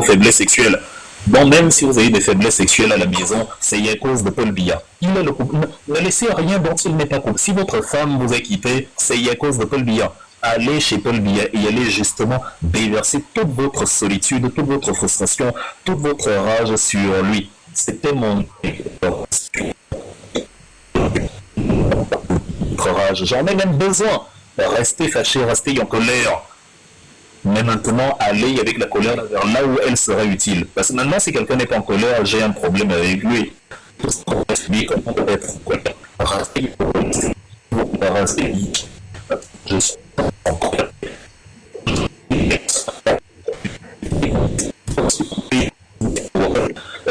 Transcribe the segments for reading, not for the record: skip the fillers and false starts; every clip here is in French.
faiblesses sexuelles. Bon, même si vous avez des faiblesses sexuelles à la maison, c'est à cause de Paul Biya. Il est le couple. Ne laissez rien dont il n'est pas coupable. Si votre femme vous a quitté, c'est à cause de Paul Biya. Allez chez Paul Biya et allez justement déverser toute votre solitude, toute votre frustration, toute votre rage sur lui. C'était mon rage. J'en ai même besoin. Restez fâché, restez en colère. Mais maintenant, allez avec la colère vers là où elle sera utile. Parce que maintenant, si quelqu'un n'est pas en colère, j'ai un problème avec lui. Comment peut être en colère? Restez. Je suis en colère.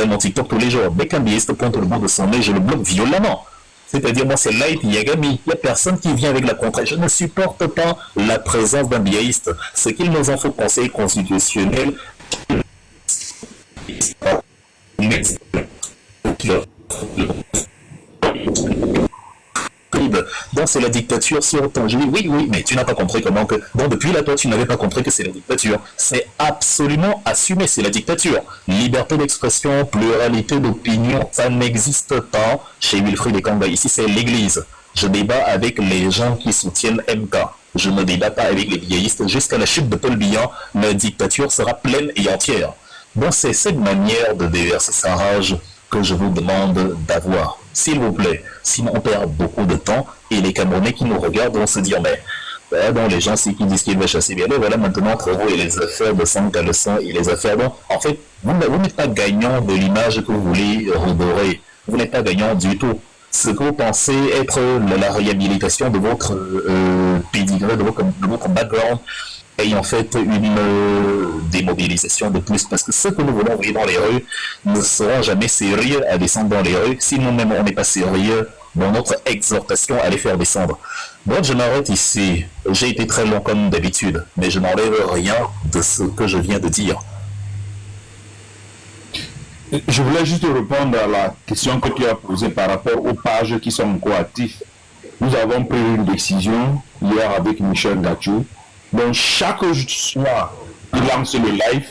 Mon TikTok tous les jours. Dès qu'un biaiste pointe le bout de son nez, je le bloque violemment. C'est-à-dire, moi, c'est Light Yagami. Il n'y a personne qui vient avec la contre. Je ne supporte pas la présence d'un biaiste. Ce qu'il nous en faut conseil constitutionnel. Donc c'est la dictature sur autant. Je dis oui, mais tu n'as pas compris comment que. Donc depuis là, toi, tu n'avais pas compris que c'est la dictature. C'est absolument assumé, c'est la dictature. Liberté d'expression, pluralité d'opinion, ça n'existe pas chez Wilfried Ekanga. Ici, c'est l'église. Je débat avec les gens qui soutiennent MK. Je ne débat pas avec les biaistes. Jusqu'à la chute de Paul Biya, la dictature sera pleine et entière. Donc c'est cette manière de déverser sa rage que je vous demande d'avoir. S'il vous plaît, sinon on perd beaucoup de temps et les Camerounais qui nous regardent vont se dire mais donc les gens c'est qui disent qu'ils veulent chasser bien, voilà maintenant entre vous et les affaires de sang à le sang et les affaires donc en fait vous n'êtes pas gagnant de l'image que vous voulez redorer, vous n'êtes pas gagnant du tout. Ce que vous pensez être la réhabilitation de votre pédigré, de votre background et en fait une démobilisation de plus parce que ce que nous voulons envoyer dans les rues ne sera jamais sérieux à descendre dans les rues si nous-mêmes on n'est pas sérieux dans notre exhortation à les faire descendre. Donc je m'arrête ici, j'ai été très long comme d'habitude mais je n'enlève rien de ce que je viens de dire. Je voulais juste répondre à la question que tu as posée par rapport aux pages qui sont encore actives. Nous avons pris une décision hier avec Michel Gatchou. Donc chaque soir, il lance le live.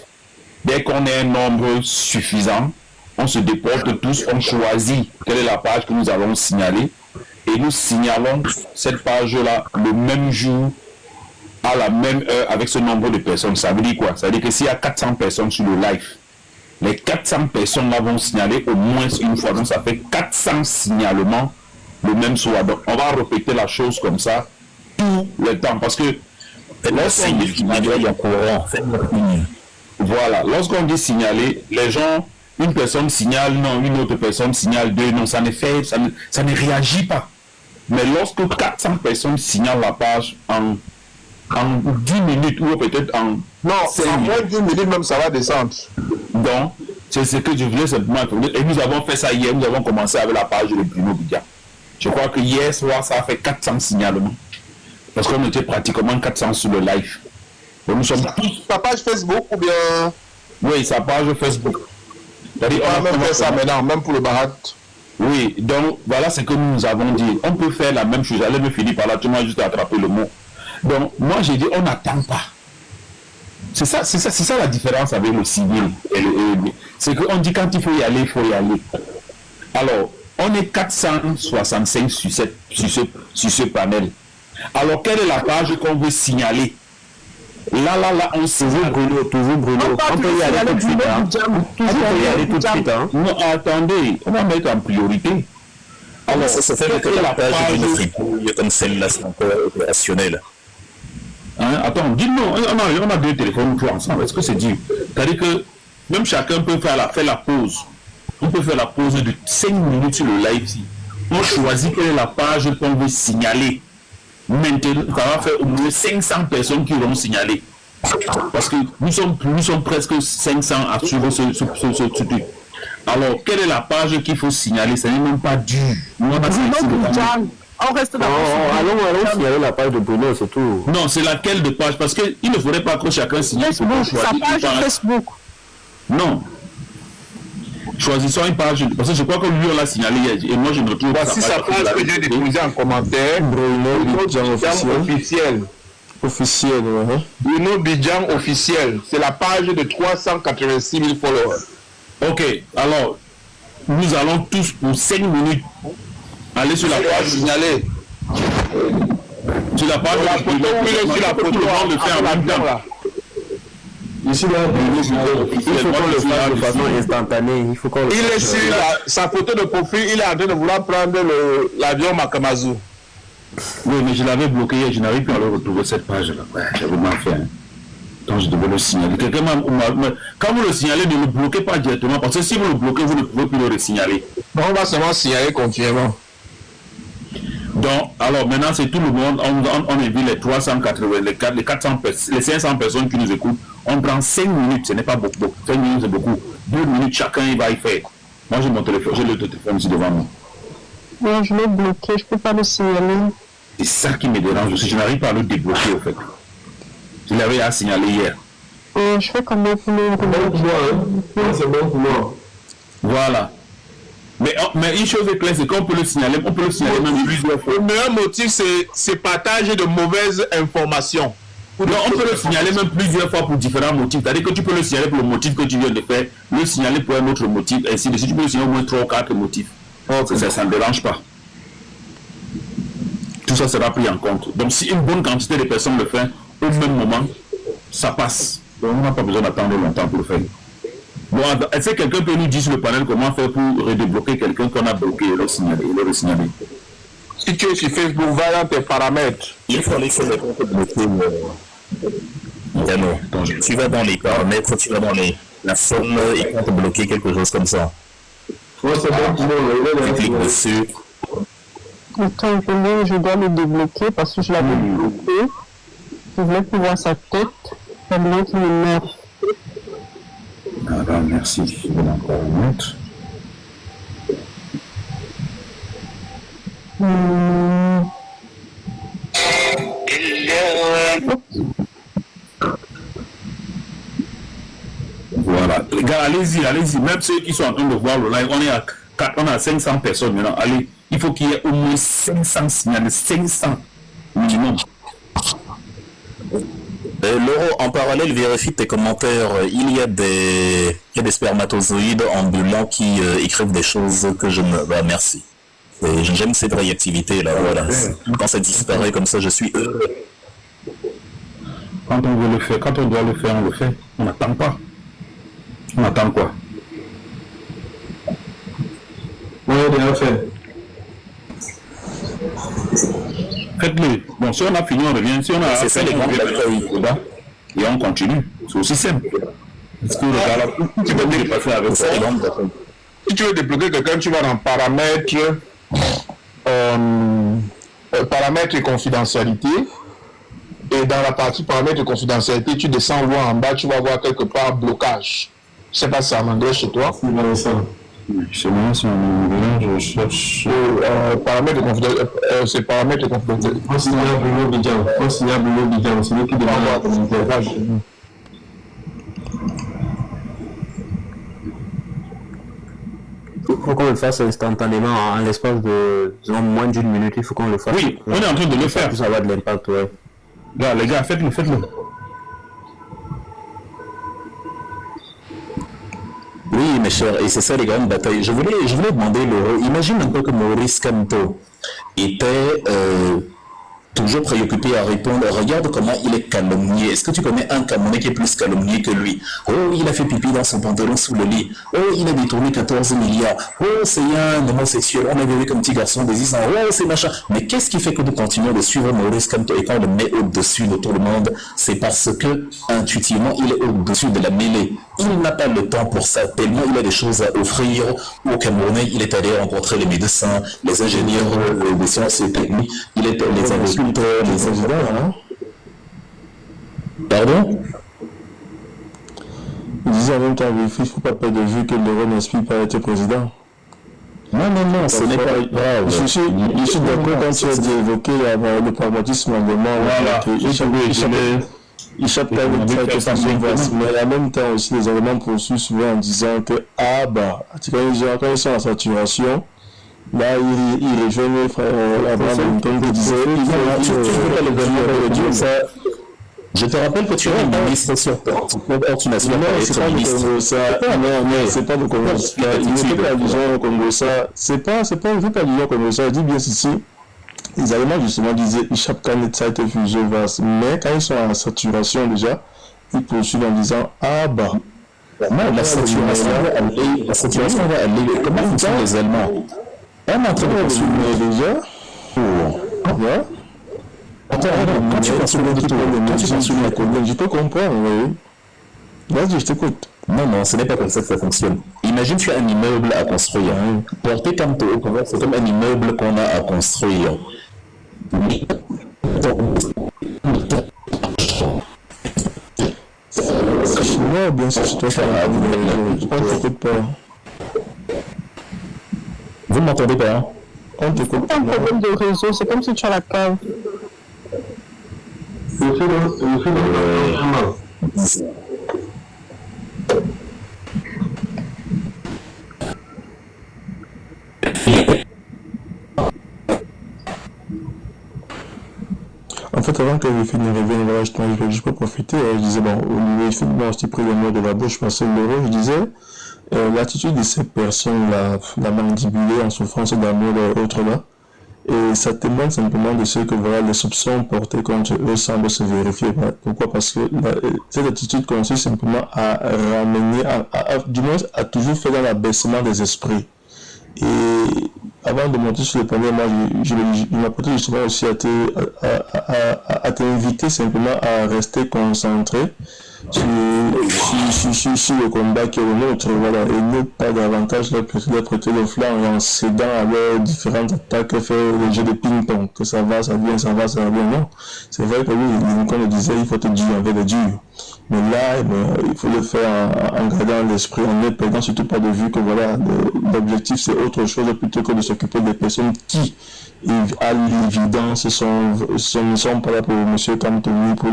Dès qu'on a un nombre suffisant, on se déporte tous, on choisit quelle est la page que nous allons signaler. Et nous signalons cette page-là le même jour, à la même heure, avec ce nombre de personnes. Ça veut dire quoi? Ça veut dire que s'il y a 400 personnes sur le live, les 400 personnes là vont signaler au moins une fois. Donc ça fait 400 signalements le même soir. Donc on va répéter la chose comme ça tout le temps. Parce que lorsqu'on dit signaler, les gens, une personne signale, non, une autre personne signale deux, non, ça ne réagit pas. Mais lorsque 400 personnes signalent la page en 10 minutes ou peut-être en... Non, en moins de 10 minutes même, ça va descendre. Donc, c'est ce que je voulais simplement dire. Et nous avons fait ça hier, nous avons commencé avec la page de Bruno Biya. Je crois que hier soir, ça a fait 400 signalements. Parce qu'on était pratiquement 400 sur le live. Donc nous sommes tous... Sa page Facebook ou bien... Oui, sa page Facebook. C'est-à-dire, on a même fait ça maintenant, même pour le Barat. Oui, donc voilà ce que nous avons dit. On peut faire la même chose. J'allais me finir par là, tu m'as juste attrapé le mot. Donc, moi j'ai dit, on n'attend pas. C'est ça la différence avec le civil. C'est qu'on dit quand il faut y aller, il faut y aller. Alors, on est 465 sur ce panel. Alors, quelle est la page qu'on veut signaler? Là, on signale. Toujours Bruno. On peut y aller tout de suite. On peut y aller tout de suite. Non, attendez, on va mettre en priorité. Alors, ça fait que la page de fripouille comme celle-là, c'est encore opérationnel. Hein? Attends, dis-moi, on a deux téléphones tous ensemble. Est-ce que c'est dit? C'est-à-dire que même chacun peut faire la pause. On peut faire la pause de 5 minutes sur le live ici. On choisit quelle est la page qu'on veut signaler. Maintenant, on va faire au moins 500 personnes qui vont signaler. Parce que nous sommes presque 500 à suivre ce truc. Alors, quelle est la page qu'il faut signaler? Ce n'est même pas dur. On reste dans allons signaler la page de Bruno, c'est tout. Non, c'est laquelle de page? Parce qu'il ne faudrait pas que chacun signale sa page Facebook. Non. Choisissons une page, parce que je crois que lui on l'a signalé hier, et moi je ne trouve pas. Voici sa page que j'ai déposée en commentaire, Bruno, officiel. Officiel, ouais. Bruno Bidjan officiel. C'est la page de 386 000 followers. Ok, alors, nous allons tous pour 5 minutes aller sur la page signalée. Sur la page la photo, oui, sur la photo, le faire en même temps. Ici, là, il faut qu'on le fasse de façon instantanée. Il faut qu'on le est sur sa photo de profil, il est en train de vouloir prendre l'avion Makamazou. Oui, mais je l'avais bloqué hier, je n'arrive plus à le retrouver cette page-là. Ouais, j'avais mal fait. Hein. Donc je devais le signaler. Quand vous le signalez, ne le bloquez pas directement, parce que si vous le bloquez, vous ne pouvez plus le signaler. Donc on va seulement signaler continuellement. Donc, alors maintenant, c'est tout le monde, on évite les 380, les 400, les 500 personnes qui nous écoutent. On prend 5 minutes, ce n'est pas beaucoup. 5 minutes, c'est beaucoup. 2 minutes, chacun, il va y faire. Moi, j'ai mon téléphone, j'ai le téléphone ici devant moi. Non, je l'ai bloqué, je ne peux pas le signaler. C'est ça qui me dérange aussi, je n'arrive pas à le débloquer, au fait. Je l'avais à signaler hier. Je fais comment pour le c'est bon pour moi. Voilà. Mais une chose est claire, c'est qu'on peut le signaler, même plusieurs fois. Le meilleur motif, c'est partager de mauvaises informations. Non, on peut le signaler même plusieurs fois pour différents motifs. C'est-à-dire que tu peux le signaler pour le motif que tu viens de faire, le signaler pour un autre motif, ainsi de suite. Tu peux le signaler au moins 3 ou 4 motifs. Ça ne dérange pas. Tout ça sera pris en compte. Donc si une bonne quantité de personnes le font au même moment, ça passe. Donc on n'a pas besoin d'attendre longtemps pour le faire. Bon, est-ce que quelqu'un peut nous dire sur le panel comment faire pour redébloquer quelqu'un qu'on a bloqué et le signaler, Si tu es sur Facebook, va dans tes paramètres. Il faut aller sur le compte bloqué. Vraiment. Tu vas dans les paramètres, tu vas dans la forme et compte bloqué, quelque chose comme ça. Ouais, c'est bon pour moi. Tu cliques dessus. Attends, je dois le débloquer parce que je l'avais bloqué. Je voulais pouvoir sa tête pendant qu'il me meurt. Ah ben, merci. Je vais encore une minute. Voilà. Les gars, allez-y. Même ceux qui sont en train de voir le live, on a 500 personnes maintenant. Allez, il faut qu'il y ait au moins 500 signaux, 500 minimum. Laurent, en parallèle, vérifie tes commentaires. Il y a des spermatozoïdes ambulants qui écrivent des choses que je ne... Bah, merci. J'aime cette réactivité là, voilà. Quand ça disparaît comme ça, je suis heureux. Quand on veut le faire, quand on doit le faire, on le fait. On n'attend pas. On attend quoi? Oui, déjà fait. Faites-le. Bon, si on a fini, on revient. Si on a c'est ça les grandes batailles. Et on continue. C'est aussi simple. Est-ce que le gars là, tu peux dépasser avec ça? Si tu veux débloquer quelqu'un, tu vas dans paramètres, paramètres et confidentialité. Et dans la partie paramètres et confidentialité, tu descends loin en bas, tu vas voir quelque part blocage. Je ne sais pas si c'est en anglais chez toi. C'est bien ça. C'est moi, c'est en anglais, je cherche. Paramètres et confidentialité. C'est paramètres et confidentialité. On signale Bruno Bidjan. C'est lui qui demande la commentaire. Il faut qu'on le fasse instantanément, en l'espace de moins d'une minute, il faut qu'on le fasse. Oui, on est en train de le faire. Ça va avoir de l'impact, ouais. Là, les gars, faites-le. Oui, mes chers, et c'est ça les grandes batailles. Je voulais demander, Laurent, imagine un peu que Maurice Kamto était toujours préoccupé à répondre. Regarde comment il est calomnié. Est-ce que tu connais un Camerounais qui est plus calomnié que lui? Oh, il a fait pipi dans son pantalon sous le lit. Oh, il a détourné 14 milliards. Oh, c'est un homosexuel. On avait vu comme petit garçon des 10 ans. Oh, c'est machin. Mais qu'est-ce qui fait que nous continuons de suivre Maurice Kamto et qu'on le met au-dessus de tout le monde? C'est parce que, intuitivement, il est au-dessus de la mêlée. Il n'a pas le temps pour ça, tellement il a des choses à offrir aux Camerounais. Il est allé rencontrer les médecins, les ingénieurs des sciences et techniques, il est les agriculteurs, les ingénieurs. Hein? Pardon? Il disait en même temps, il ne faut pas perdre de vue que Laurent n'inspire pas à être président. Non, ce n'est pas grave. Je suis d'accord quand tu as dit évoquer le pragmatisme en demandant. Voilà. Il chape pas avec ça que ça mais en même temps aussi les éléments poursuivent souvent en disant que quand ils sont en saturation, là ils rejoignent Abraham Lincoln qui disait il faut ça Je te rappelle que tu es ministre sur ordination. Non, c'est pas le Congo ça. Non, c'est pas le Congo ça. Il ne fait pas allusion au Congo ça. C'est pas, il ne fait pas allusion au Congo ça. Je dis bien ceci. Les Allemands justement disaient Ishap Kanet Zeit Fusion Vas. Mais quand ils sont en saturation déjà, ils poursuivent en disant ah bah. Non, la saturation va aller. Comment fonctionnent les Allemands? On est en train de poursuivre déjà. Ouais. Attends, quand tu penses la colonne, je peux comprendre, oui. Vas-y, je t'écoute. Non, ce n'est pas comme ça que ça fonctionne. Imagine tu as un immeuble à construire. Porter comme c'est comme un immeuble qu'on a à construire. Non, bien sûr, c'est toi qui je ne t'écoute pas. Vous ne m'entendez pas, hein? On t'écoute. C'est un problème de réseau, c'est comme si tu as la cave. En fait, avant que je finisse de revenir, voilà, je peux profiter. Je disais, bon, au niveau, effectivement, je t'ai pris le mot de la bouche, je pensais l'euro, je disais, l'attitude de ces personnes-là, la mandibulée en souffrance d'amour et autres là, et ça témoigne simplement de ce que voilà, les soupçons portés contre eux semblent se vérifier. Pourquoi? Parce que cette attitude consiste simplement à ramener, du moins à toujours faire dans l'abaissement des esprits. Et avant de monter sur le panier, moi je m'apprêtais justement aussi à t'inviter simplement à rester concentré sur le combat qui est le nôtre, voilà, et ne pas davantage leur prêter le flanc en cédant à leurs différentes attaques, faire le jeu de ping-pong, que ça va, ça vient, non. C'est vrai que oui, Lincoln le disait, il faut te dire avec le dur. Mais là, il faut le faire en gardant l'esprit, en ne perdant surtout pas de vue que voilà, l'objectif c'est autre chose plutôt que de s'occuper des personnes qui, à l'évidence, ne sont pas là pour M. Kamtoni, pour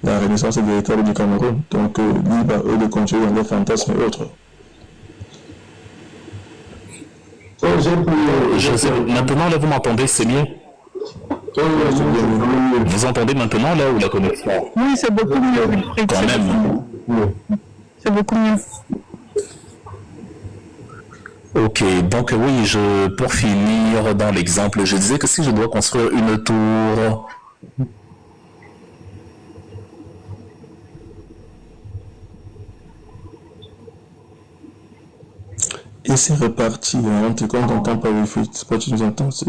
la renaissance véritable du Cameroun. Donc, libre à eux de continuer dans leurs fantasmes et autres. Maintenant, là, vous m'entendez, c'est mieux? Vous entendez maintenant, là, ou la connexion? Oui, c'est beaucoup mieux. Quand même. C'est beaucoup mieux. Ok, donc oui, pour finir dans l'exemple, je disais que si je dois construire une tour, et c'est reparti, hein. En tout cas, on t'entend pas le fait, c'est pas tu nous entends, c'est...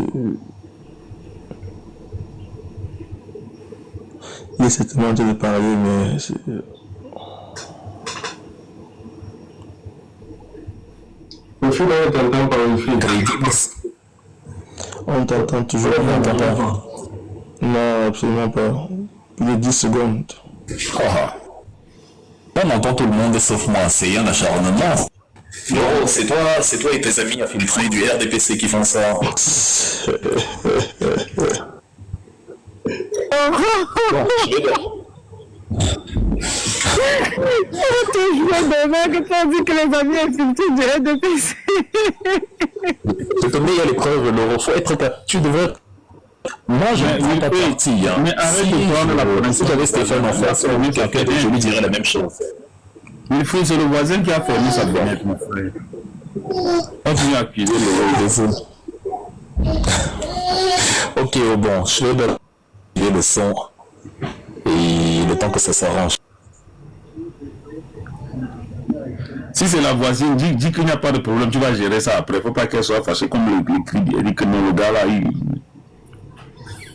Il essaie tellement de parler, mais c'est... Le fil, on t'entend par le fil. On t'entend toujours, on t'entend pas. Non, absolument pas. Il est 10 secondes. On entend tout le monde sauf moi, c'est un acharnement. Non, c'est toi et tes amis infiltrés du RDPC qui font ça. Bon, toujours demain que tu as dit que les amis infiltrés du RDPC. Je te mets à l'épreuve, Laurent. Faut être capable. Tu devrais. Moi, je ne prends pas parti. Mais arrête de prendre la première. Si j'avais Stéphane en face, je lui dirais la même chose. Il faut c'est le voisin qui a fermé sa fenêtre, mon frère. Continue à accuser le Ok, bon, je vais mettre le son et le temps que ça s'arrange. Si c'est la voisine, dis qu'il n'y a pas de problème, tu vas gérer ça après. Il ne faut pas qu'elle soit fâchée comme le cri. Elle dit que non, le gars là,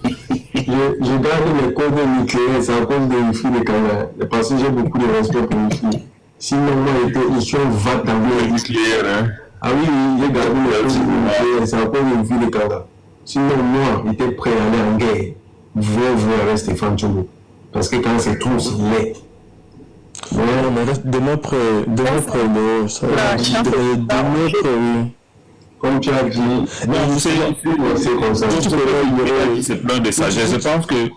Je garde les codes nucléaires, c'est à cause de filles de Canada. Parce que j'ai beaucoup de respect pour les filles. Sinon, moi, ils sont va dans le nucléaire, hein. Ah oui, j'ai gardé les codes nucléaires, c'est à cause de filles de Canada. Sinon, moi, j'étais prêt à aller en guerre. Je vais jouer avec Stéphane Tchogo. Parce que quand c'est trop, c'est laid. Ouais, mais reste demain près, ça va. Demain près, oui. Comme tu as dit, non, c'est comme ça. C'est plein de sagesse. Je pense que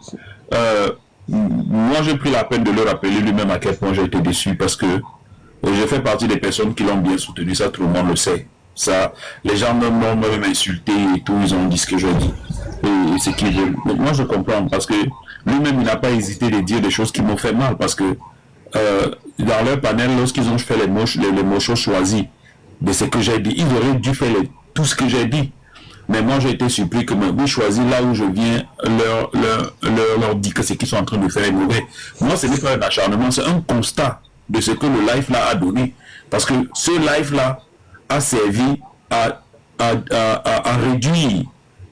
moi, j'ai pris la peine de le rappeler lui-même à quel point j'ai été déçu parce que je fais partie des personnes qui l'ont bien soutenu. Ça, tout le monde le sait. Ça, les gens m'ont même insulté et tout. Ils ont dit ce que j'ai dit. Et c'est qui moi, je comprends parce que lui-même, il n'a pas hésité de dire des choses qui m'ont fait mal, parce que dans leur panel, lorsqu'ils ont fait les mots choisis de ce que j'ai dit, ils auraient dû faire tout ce que j'ai dit. Mais moi, j'ai été surpris que vous choisissez là où je viens, leur dire que ce qu'ils sont en train de faire est mauvais. Moi, ce n'est pas un acharnement, c'est un constat de ce que le live là a donné. Parce que ce live là a servi à réduire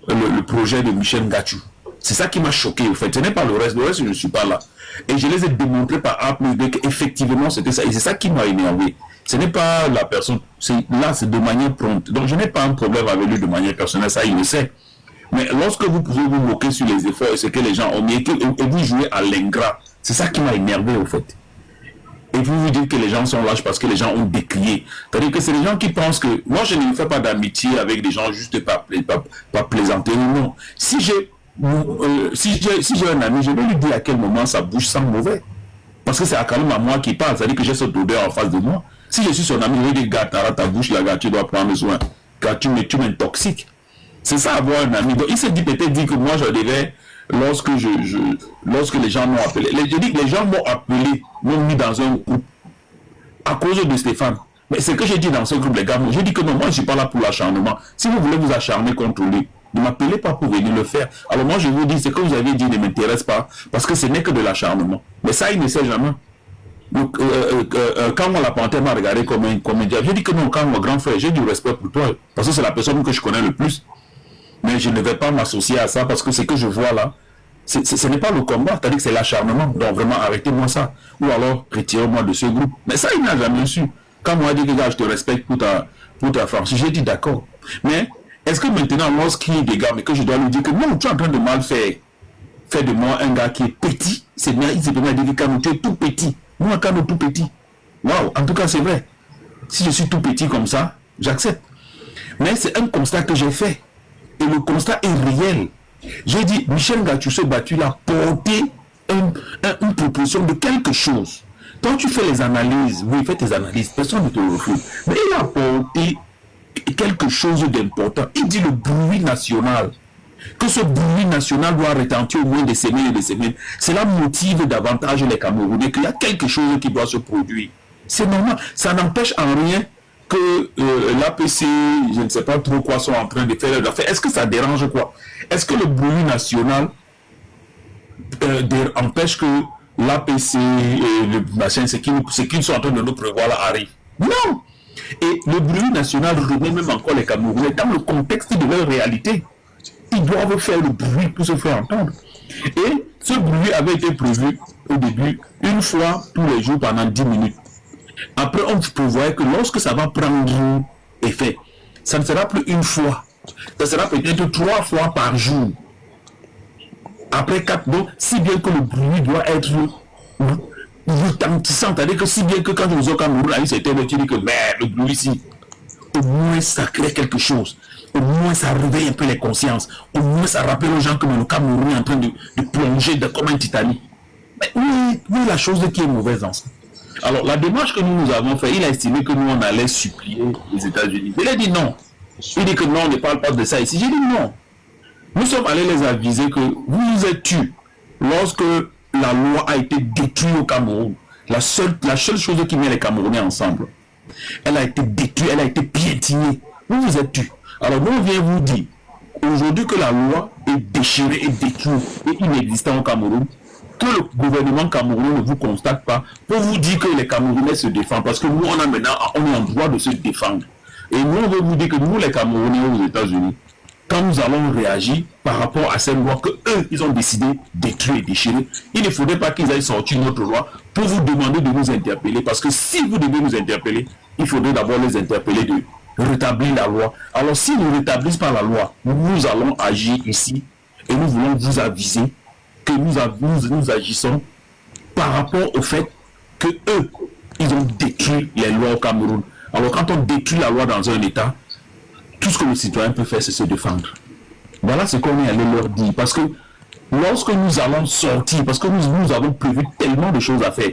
le projet de Michel Gachou. C'est ça qui m'a choqué, au fait. Ce n'est pas le reste je ne suis pas là. Et je les ai démontrés par A plus B qu'effectivement c'était ça. Et c'est ça qui m'a énervé. Ce n'est pas la personne, là c'est de manière prompte. Donc je n'ai pas un problème avec lui de manière personnelle, ça il le sait. Mais lorsque vous pouvez vous moquer sur les efforts et ce que les gens ont mis, et vous jouez à l'ingrat, c'est ça qui m'a énervé au fait. Et vous dites que les gens sont lâches parce que les gens ont décrié. C'est-à-dire que c'est les gens qui pensent que, moi je ne fais pas d'amitié avec des gens juste pas plaisanter ou non. Si j'ai un ami, je vais lui dire à quel moment sa bouche sent mauvais. Parce que c'est quand même à moi qui parle, c'est-à-dire que j'ai cette odeur en face de moi. Si je suis son ami, je vais dire, gars, ta bouche là, gars, tu dois prendre soin, car tu m'intoxiques. C'est ça avoir un ami. Donc il s'est dit peut-être que moi je devais, lorsque les gens m'ont appelé, je dis que les gens m'ont appelé, m'ont mis dans un groupe à cause de Stéphane. Mais c'est que j'ai dit dans ce groupe, les gars, j'ai dit que non, moi je ne suis pas là pour l'acharnement. Si vous voulez vous acharner contre lui, ne m'appelez pas pour venir le faire. Alors moi je vous dis, ce que vous avez dit ne m'intéresse pas, parce que ce n'est que de l'acharnement. Mais ça, il ne sait jamais. Donc, quand la panthère m'a regardé comme un diable, j'ai dit que non, quand mon grand frère, j'ai du respect pour toi, parce que c'est la personne que je connais le plus. Mais je ne vais pas m'associer à ça, parce que ce que je vois là, ce n'est pas le combat, c'est-à-dire que c'est l'acharnement. Donc vraiment, arrêtez-moi ça. Ou alors, retirez-moi de ce groupe. Mais ça, il n'a jamais su. Quand moi, il dit que gars, je te respecte pour ta franchise, j'ai dit d'accord. Mais est-ce que maintenant, lorsqu'il y a des gars, mais que je dois lui dire que non, tu es en train de mal faire, fais de moi un gars qui est petit, c'est bien, il s'est permis de dire que quand tu es tout petit, moi, quand tout petit, waouh, en tout cas, c'est vrai. Si je suis tout petit comme ça, j'accepte. Mais c'est un constat que j'ai fait. Et le constat est réel. J'ai dit, Michel Gachou s'est battu là, porter une proposition de quelque chose. Quand tu fais les analyses, oui, fais tes analyses, personne ne te le refuse. Mais il a porté quelque chose d'important. Il dit le bruit national. Que ce bruit national doit retentir au moins des semaines et des semaines. Cela motive davantage les Camerounais qu'il y a quelque chose qui doit se produire. C'est normal. Ça n'empêche en rien que l'APC, je ne sais pas trop quoi, sont en train de faire leurs affaires. Est-ce que ça dérange quoi? Est-ce que le bruit national empêche que l'APC et le machin, ce qu'ils sont en train de nous prévoir là arrive? Non! Et le bruit national remet même encore les Camerounais dans le contexte de leur réalité. Ils doivent faire le bruit pour se faire entendre. Et ce bruit avait été prévu au début, une fois tous les jours pendant 10 minutes. Après, on prévoyait que lorsque ça va prendre effet, ça ne sera plus une fois. Ça sera peut-être 3 fois par jour. Après 4, donc, si bien que le bruit doit être retentissant, c'est-à-dire que si bien que quand nous au Cameroun, là, c'était le dit que le bruit ici, au moins ça crée quelque chose. Au moins ça réveille un peu les consciences. Au moins ça rappelle aux gens que le Cameroun est en train de plonger comme un Titanic. Mais oui, la chose qui est mauvaise dans ça. Alors la démarche que nous avons fait, il a estimé que nous on allait supplier les États-Unis. Il a dit non. Il dit que non, on ne parle pas de ça ici. J'ai dit non. Nous sommes allés les aviser que vous êtes tués lorsque la loi a été détruite au Cameroun. La seule chose qui met les Camerounais ensemble, elle a été détruite, elle a été piétinée. Vous êtes tués. Alors nous on vient vous dire aujourd'hui que la loi est déchirée et détruite et inexistante au Cameroun, que le gouvernement camerounais ne vous constate pas pour vous dire que les Camerounais se défendent, parce que nous on est en droit de se défendre. Et nous on veut vous dire que nous les Camerounais aux États-Unis, quand nous allons réagir par rapport à cette loi que eux ils ont décidé de détruire et déchirer, il ne faudrait pas qu'ils aillent sortir notre loi pour vous demander de nous interpeller, parce que si vous devez nous interpeller, il faudrait d'abord les interpeller de rétablir la loi. Alors si nous ne rétablissons pas la loi, nous allons agir ici et nous voulons vous aviser que nous agissons par rapport au fait que eux, ils ont détruit les lois au Cameroun. Alors quand on détruit la loi dans un État, tout ce que le citoyen peut faire, c'est se défendre. Voilà ce qu'on est allé leur dire. Parce que lorsque nous allons sortir, parce que nous avons prévu tellement de choses à faire,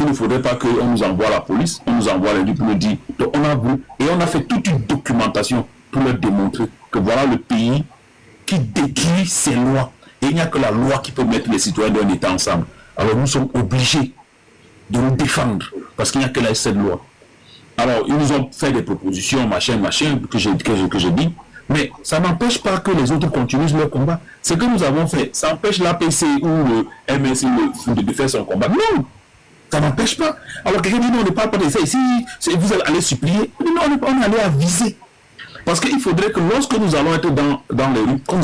il ne faudrait pas qu'on nous envoie la police, on nous envoie les pour nous dire. Donc on a vu, et on a fait toute une documentation pour leur démontrer que voilà le pays qui détruit ses lois, Et il n'y a que la loi qui peut mettre les citoyens d'un État ensemble. Alors nous sommes obligés de nous défendre, parce qu'il n'y a que cette loi. Alors, ils nous ont fait des propositions, machin, que j'ai dit, mais ça n'empêche pas que les autres continuent leur combat. Ce que nous avons fait, ça empêche l'APC ou le MSI de faire son combat. Non, ça n'empêche pas. Alors, quelqu'un dit non, on ne parle pas de ça ici, vous allez aller supplier. Non, on est allé aviser. Parce qu'il faudrait que lorsque nous allons être dans les rues, quand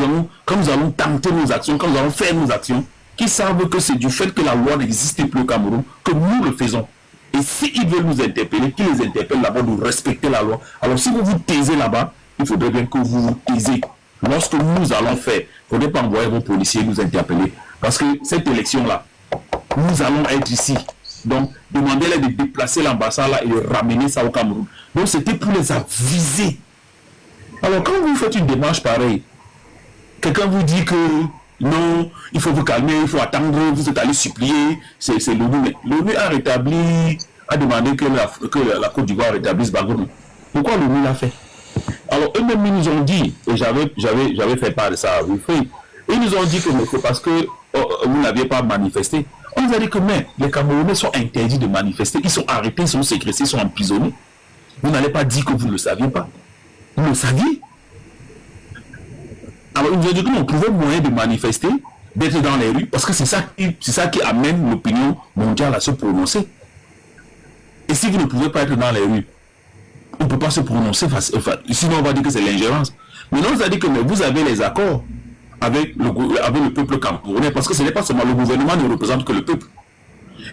nous allons tenter nos actions, quand nous allons faire nos actions, qu'ils savent que c'est du fait que la loi n'existe plus au Cameroun que nous le faisons. Et s'ils veulent nous interpeller, qu'ils les interpellent là-bas, de respecter la loi. Alors si vous vous taisez là-bas, il faudrait bien que vous vous taisez. Lorsque nous allons faire, il ne faudrait pas envoyer vos policiers nous interpeller. Parce que cette élection-là, nous allons être ici. Donc, demandez-les de déplacer l'ambassade là et de ramener ça au Cameroun. Donc, c'était pour les aviser. Alors, quand vous faites une démarche pareille, quelqu'un vous dit que non, il faut vous calmer, il faut attendre, vous êtes allé supplier, c'est l'ONU. Mais l'ONU a demandé que la Côte d'Ivoire rétablisse Bagoum. Pourquoi l'ONU l'a fait? Alors, eux-mêmes, ils nous ont dit, et j'avais fait part de ça à Wilfried, ils nous ont dit que c'est parce que vous n'aviez pas manifesté. On nous a dit que mais, les Camerounais sont interdits de manifester, ils sont arrêtés, ils sont séquestrés, ils sont emprisonnés. Vous n'allez pas dire que vous ne le saviez pas. Vous le saviez. Alors, ils nous ont dit que nous trouvons moyen de manifester, d'être dans les rues, parce que c'est ça qui amène l'opinion mondiale à se prononcer. Et si vous ne pouvez pas être dans les rues, on ne peut pas se prononcer, sinon on va dire que c'est l'ingérence. Mais non, on nous a dit que mais vous avez les accords avec le peuple camerounais, parce que ce n'est pas seulement le gouvernement ne représente que le peuple.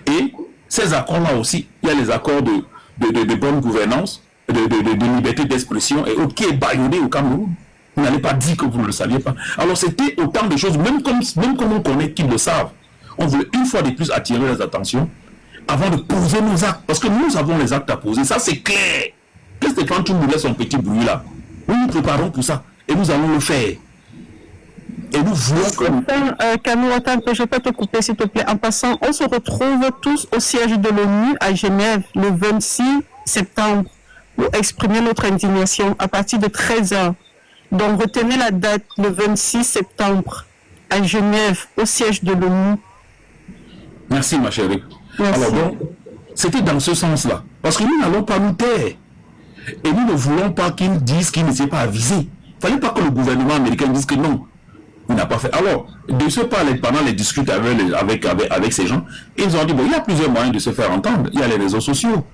Et ces accords-là aussi, il y a les accords de bonne gouvernance, de liberté d'expression et autres qui est bâillonné au Cameroun. Vous n'allez pas dire que vous ne le saviez pas. Alors c'était autant de choses, même comme on connaît qu'ils le savent. On voulait une fois de plus attirer les attentions avant de poser nos actes. Parce que nous avons les actes à poser, ça c'est clair. Qu'est-ce que quand tu nous laisses son petit bruit là? Nous nous préparons pour ça et nous allons le faire. Et nous voulons que... Camille, attends, je peux te couper s'il te plaît. En passant, on se retrouve tous au siège de l'ONU à Genève le 26 septembre pour exprimer notre indignation à partir de 13h. Donc retenez la date, le 26 septembre à Genève au siège de l'ONU. Merci ma chérie. Merci. Alors donc, c'était dans ce sens-là. Parce que nous n'allons pas nous taire. Et nous ne voulons pas qu'ils disent qu'ils ne s'est pas avisé. Il ne fallait pas que le gouvernement américain dise que non, il n'a pas fait. Alors, de ce pas, pendant les discutes avec ces gens, ils ont dit, bon, il y a plusieurs moyens de se faire entendre. Il y a les réseaux sociaux.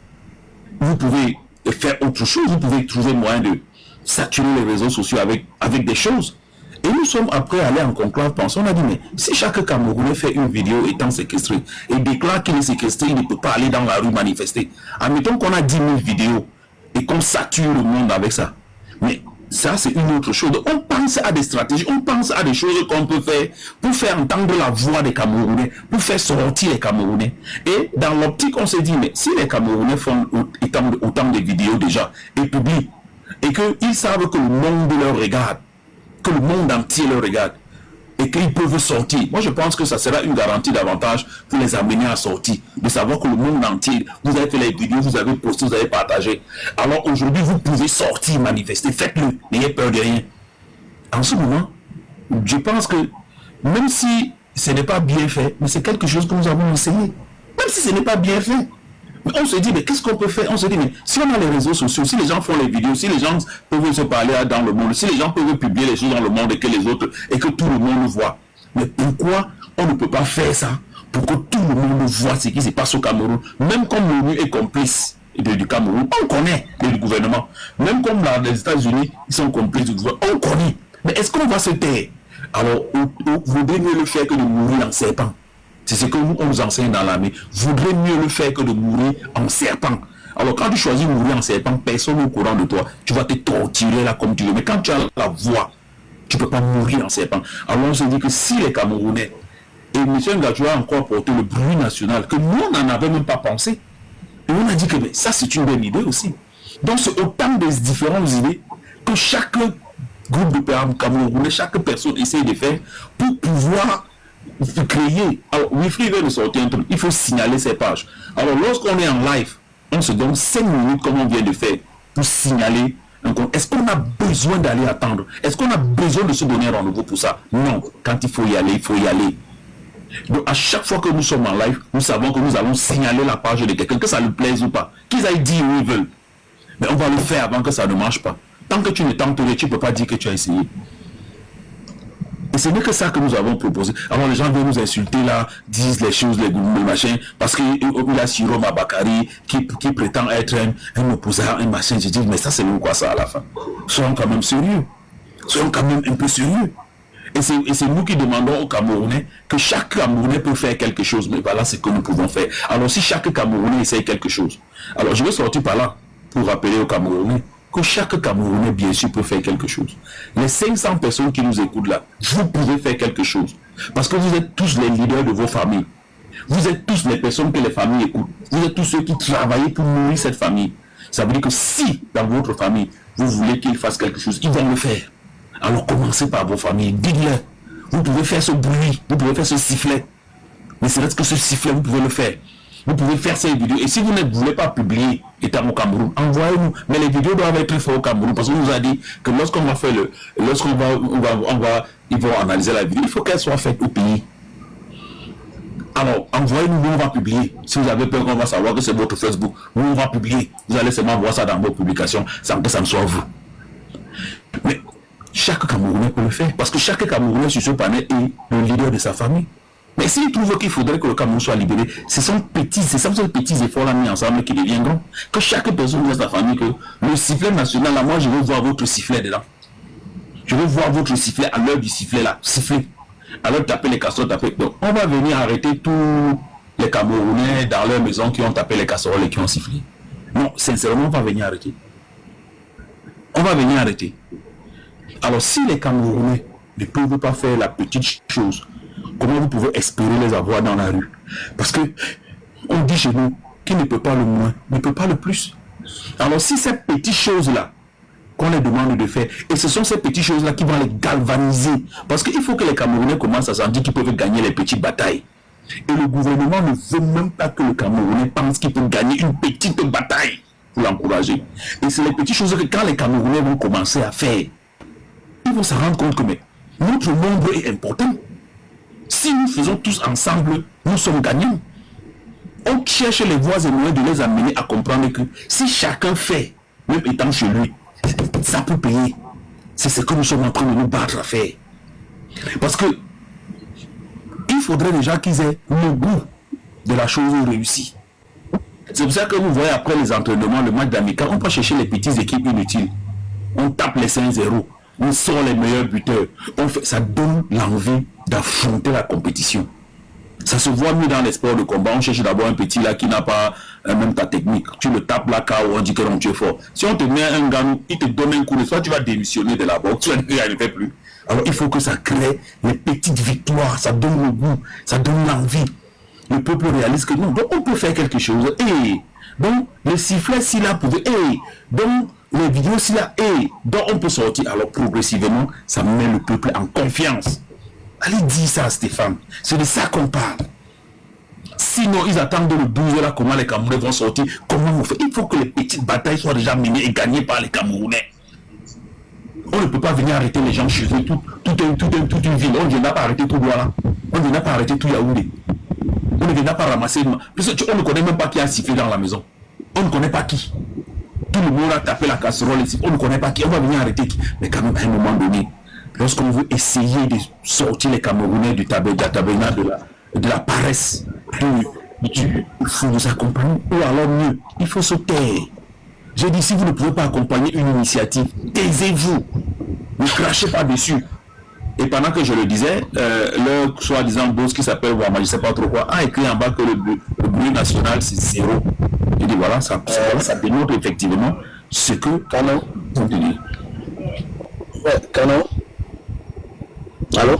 Vous pouvez faire autre chose. Vous pouvez trouver moyen de saturer les réseaux sociaux avec des choses. Et nous sommes après allés en conclave, pensons, on a dit, mais si chaque Camerounais fait une vidéo étant séquestré et déclare qu'il est séquestré, il ne peut pas aller dans la rue manifester. Admettons qu'on a 10 000 vidéos et qu'on sature le monde avec ça. Mais ça, c'est une autre chose. On pense à des stratégies, on pense à des choses qu'on peut faire pour faire entendre la voix des Camerounais, pour faire sortir les Camerounais. Et dans l'optique, on s'est dit, mais si les Camerounais font autant de vidéos déjà et publient, et qu'ils savent que le monde leur regarde, que le monde entier leur regarde, et qu'ils peuvent sortir. Moi, je pense que ça sera une garantie davantage pour les amener à sortir. De savoir que le monde entier, vous avez fait les vidéos, vous avez posté, vous avez partagé. Alors aujourd'hui, vous pouvez sortir, manifester, faites-le, n'ayez peur de rien. En ce moment, je pense que même si ce n'est pas bien fait, mais c'est quelque chose que nous avons essayé. Même si ce n'est pas bien fait. On se dit, mais qu'est-ce qu'on peut faire? On se dit, mais si on a les réseaux sociaux, si les gens font les vidéos, si les gens peuvent se parler dans le monde, si les gens peuvent publier les choses dans le monde et que les autres, et que tout le monde voit, mais pourquoi on ne peut pas faire ça pour que tout le monde voit ce qui se passe au Cameroun? Même comme l'ONU est complice du Cameroun, on connaît le gouvernement. Même comme les États-Unis, ils sont complices du gouvernement, on connaît. Mais est-ce qu'on va se taire? Alors, vaudrait mieux le faire que de mourir en serpent. C'est ce que on nous enseigne dans l'armée. Vaudrait mieux le faire que de mourir en serpent. Alors quand tu choisis de mourir en serpent, personne n'est au courant de toi. Tu vas te torturer là comme tu veux. Mais quand tu as la voix, tu ne peux pas mourir en serpent. Alors on se dit que si les Camerounais, et M. Ngadjou a encore porté le bruit national, que nous on n'en avait même pas pensé. Et on a dit que mais ça c'est une bonne idée aussi. Donc c'est autant de différentes idées que chaque groupe de Camerounais, chaque personne essaie de faire pour pouvoir créer. Alors, Wilfried vient de sortir un truc, il faut signaler ces pages. Alors, lorsqu'on est en live, on se donne 5 minutes comme on vient de faire pour signaler Est-ce qu'on a besoin d'aller attendre? Est-ce qu'on a besoin de se donner un rendez-vous pour ça? Non. Quand il faut y aller, il faut y aller. Donc à chaque fois que nous sommes en live, nous savons que nous allons signaler la page de quelqu'un, que ça lui plaise ou pas, qu'ils aillent dire où ils veulent. Mais on va le faire avant que ça ne marche pas. Tant que tu ne tentes rien, tu ne peux pas dire que tu as essayé. Et ce n'est que ça que nous avons proposé. Alors les gens viennent nous insulter là, disent les choses, les machins, parce qu'il y a Siro Mabakari qui prétend être un opposant, un machin. Je dis, mais ça c'est quoi ça à la fin? Soyons quand même sérieux. Soyons quand même un peu sérieux. Et c'est nous qui demandons aux Camerounais que chaque Camerounais peut faire quelque chose. Mais voilà ce que nous pouvons faire. Alors si chaque Camerounais essaye quelque chose, alors je vais sortir par là pour rappeler aux Camerounais que chaque Camerounais, bien sûr, peut faire quelque chose. Les 500 personnes qui nous écoutent là, vous pouvez faire quelque chose. Parce que vous êtes tous les leaders de vos familles. Vous êtes tous les personnes que les familles écoutent. Vous êtes tous ceux qui travaillent pour nourrir cette famille. Ça veut dire que si, dans votre famille, vous voulez qu'ils fassent quelque chose, ils vont le faire. Alors commencez par vos familles, dites-le. Vous pouvez faire ce bruit, vous pouvez faire ce sifflet. Mais c'est que ce sifflet, vous pouvez le faire. Vous pouvez faire ces vidéos. Et si vous ne voulez pas publier étant au Cameroun, envoyez-nous. Mais les vidéos doivent être faites au Cameroun. Parce qu'on nous a dit que lorsqu'on va faire ils vont analyser la vidéo, il faut qu'elle soit faite au pays. Alors, envoyez-nous, nous on va publier. Si vous avez peur qu'on va savoir que c'est votre Facebook, nous on va publier. Vous allez seulement voir ça dans vos publications, sans que ça ne soit vous. Mais chaque Camerounais peut le faire. Parce que chaque Camerounais sur ce panel est le leader de sa famille. Mais s'il trouve qu'il faudrait que le Cameroun soit libéré, ce sont ces petits efforts-là mis ensemble qui deviennent grands. Que chaque personne dans sa famille, que le sifflet national, là, moi je veux voir votre sifflet dedans. Je veux voir votre sifflet à l'heure du sifflet là, siffler. À l'heure de taper les casseroles, taper. Donc on va venir arrêter tous les Camerounais dans leur maison qui ont tapé les casseroles et qui ont sifflé. Non, sincèrement, on va venir arrêter. On va venir arrêter. Alors si les Camerounais ne peuvent pas faire la petite chose, comment vous pouvez espérer les avoir dans la rue? Parce que on dit chez nous qui ne peut pas le moins, ne peut pas le plus. Alors si ces petites choses-là qu'on les demande de faire, et ce sont ces petites choses-là qui vont les galvaniser, parce qu'il faut que les Camerounais commencent à sentir qu'ils peuvent gagner les petites batailles. Et le gouvernement ne veut même pas que le Camerounais pense qu'il peut gagner une petite bataille pour l'encourager. Et c'est les petites choses que quand les Camerounais vont commencer à faire, ils vont se rendre compte que mais, notre nombre est important. Si nous faisons tous ensemble, nous sommes gagnants. On cherche les voies et moyens de les amener à comprendre que si chacun fait, même étant chez lui, ça peut payer. C'est ce que nous sommes en train de nous battre à faire. Parce que il faudrait déjà qu'ils aient le goût de la chose réussie. C'est pour ça que vous voyez après les entraînements, le match d'amical, on peut chercher les petites équipes inutiles. On tape les 5-0. On sort les meilleurs buteurs. Ça donne l'envie d'affronter la compétition. Ça se voit mieux dans les sports de combat. On cherche d'abord un petit là qui n'a pas même ta technique. Tu le tapes là, car on dit que non, tu es fort. Si on te met un gars, il te donne un coup de soit tu vas démissionner de la boxe, tu vas dire, il ne fait plus. Alors il faut que ça crée les petites victoires. Ça donne le goût, ça donne l'envie. Le peuple réalise que non, donc on peut faire quelque chose. Et donc le sifflet s'il a prouvé. Et donc les vidéos s'il a. Et donc on peut sortir. Alors progressivement, ça met le peuple en confiance. Allez dire ça à Stéphane. C'est de ça qu'on parle. Sinon, ils attendent le 12 là, comment les Camerounais vont sortir. Comment on fait? Il faut que les petites batailles soient déjà menées et gagnées par les Camerounais. On ne peut pas venir arrêter les gens chez eux, toute une ville. On ne vient pas arrêter tout Douala. On ne vient pas arrêter tout Yaoundé. On ne vient pas ramasser. On ne connaît même pas qui a sifflé dans la maison. On ne connaît pas qui. Tout le monde a tapé la casserole. On ne connaît pas qui. On va venir arrêter qui. Mais quand même, à un moment donné, lorsqu'on veut essayer de sortir les Camerounais du tabernacle de la paresse, il faut nous accompagner. Ou alors mieux, il faut se taire. J'ai dit, si vous ne pouvez pas accompagner une initiative, taisez-vous. Ne crachez pas dessus. Et pendant que je le disais, le soi-disant boss qui s'appelle Wama, je ne sais pas trop quoi, a écrit en bas que le bruit national c'est 0. Il dit voilà, ça démontre effectivement ce que Canon continue. Ouais, Canon. Allô?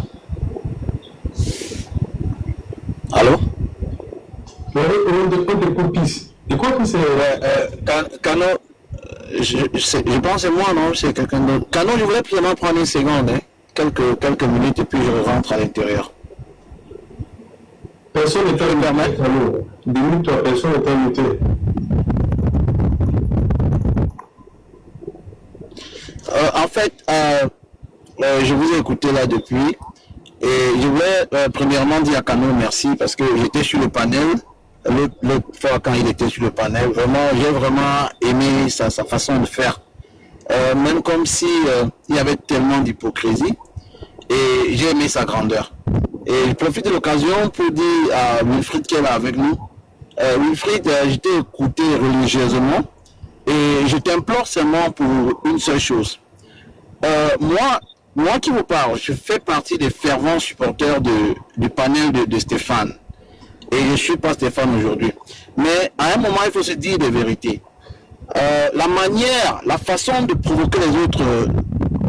Allô? On te copie. Et quoi que c'est Canon, je pense que c'est moi, non? C'est quelqu'un d'autre. Canon, je voulais seulement prendre une seconde, hein? Quelques minutes et puis je rentre à l'intérieur. Personne n'est à permettre. Dis-moi, personne n'est à muter. Je vous ai écouté là depuis. Et je voulais premièrement dire à Kano merci parce que j'étais sur le panel. L'autre fois quand il était sur le panel, j'ai vraiment aimé sa façon de faire. Même comme si il y avait tellement d'hypocrisie. Et j'ai aimé sa grandeur. Et je profite de l'occasion pour dire à Wilfried qui est là avec nous. Wilfried, je t'ai écouté religieusement et je t'implore seulement pour une seule chose. Moi qui vous parle, je fais partie des fervents supporters du panel de Stéphane. Et je ne suis pas Stéphane aujourd'hui. Mais à un moment, il faut se dire des vérités. La façon de provoquer les autres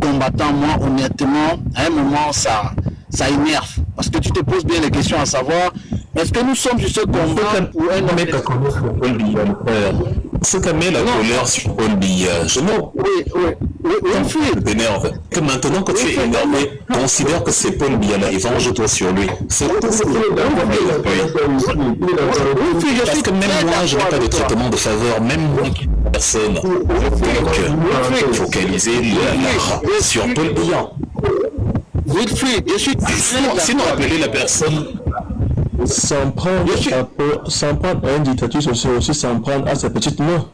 combattants, moi, honnêtement, à un moment, ça énerve. Parce que tu te poses bien les questions à savoir, est-ce que nous sommes sur ce combat ou un autre? Ce qu'a mis la colère sur Paul Biya, que maintenant que tu es énervé, considère que c'est Paul Biya là et venge-toi sur lui. C'est parce que même moi, je n'ai pas de traitement de faveur, même moi, personne. Donc, focaliser sur Paul Biya. Sinon, appeler la personne. S'en prendre à une dictature, c'est aussi s'en prendre à sa petite main.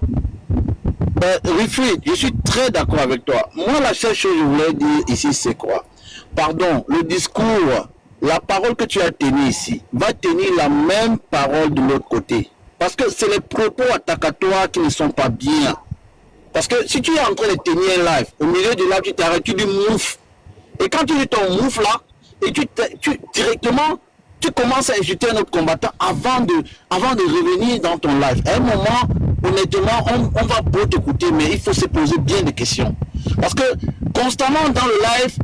Wilfried, je suis très d'accord avec toi. Moi, la seule chose que je voulais dire ici, c'est quoi? Pardon, le discours, la parole que tu as tenue ici, va tenir la même parole de l'autre côté. Parce que c'est les propos attacatoires qui ne sont pas bien. Parce que si tu es en train de tenir un live, au milieu du live, tu t'arrêtes, tu dis mouf. Et quand tu dis ton mouf là, et tu directement, tu commences à insulter un autre combattant avant de revenir dans ton live. À un moment, honnêtement, on va beau t'écouter, mais il faut se poser bien des questions. Parce que constamment dans le live,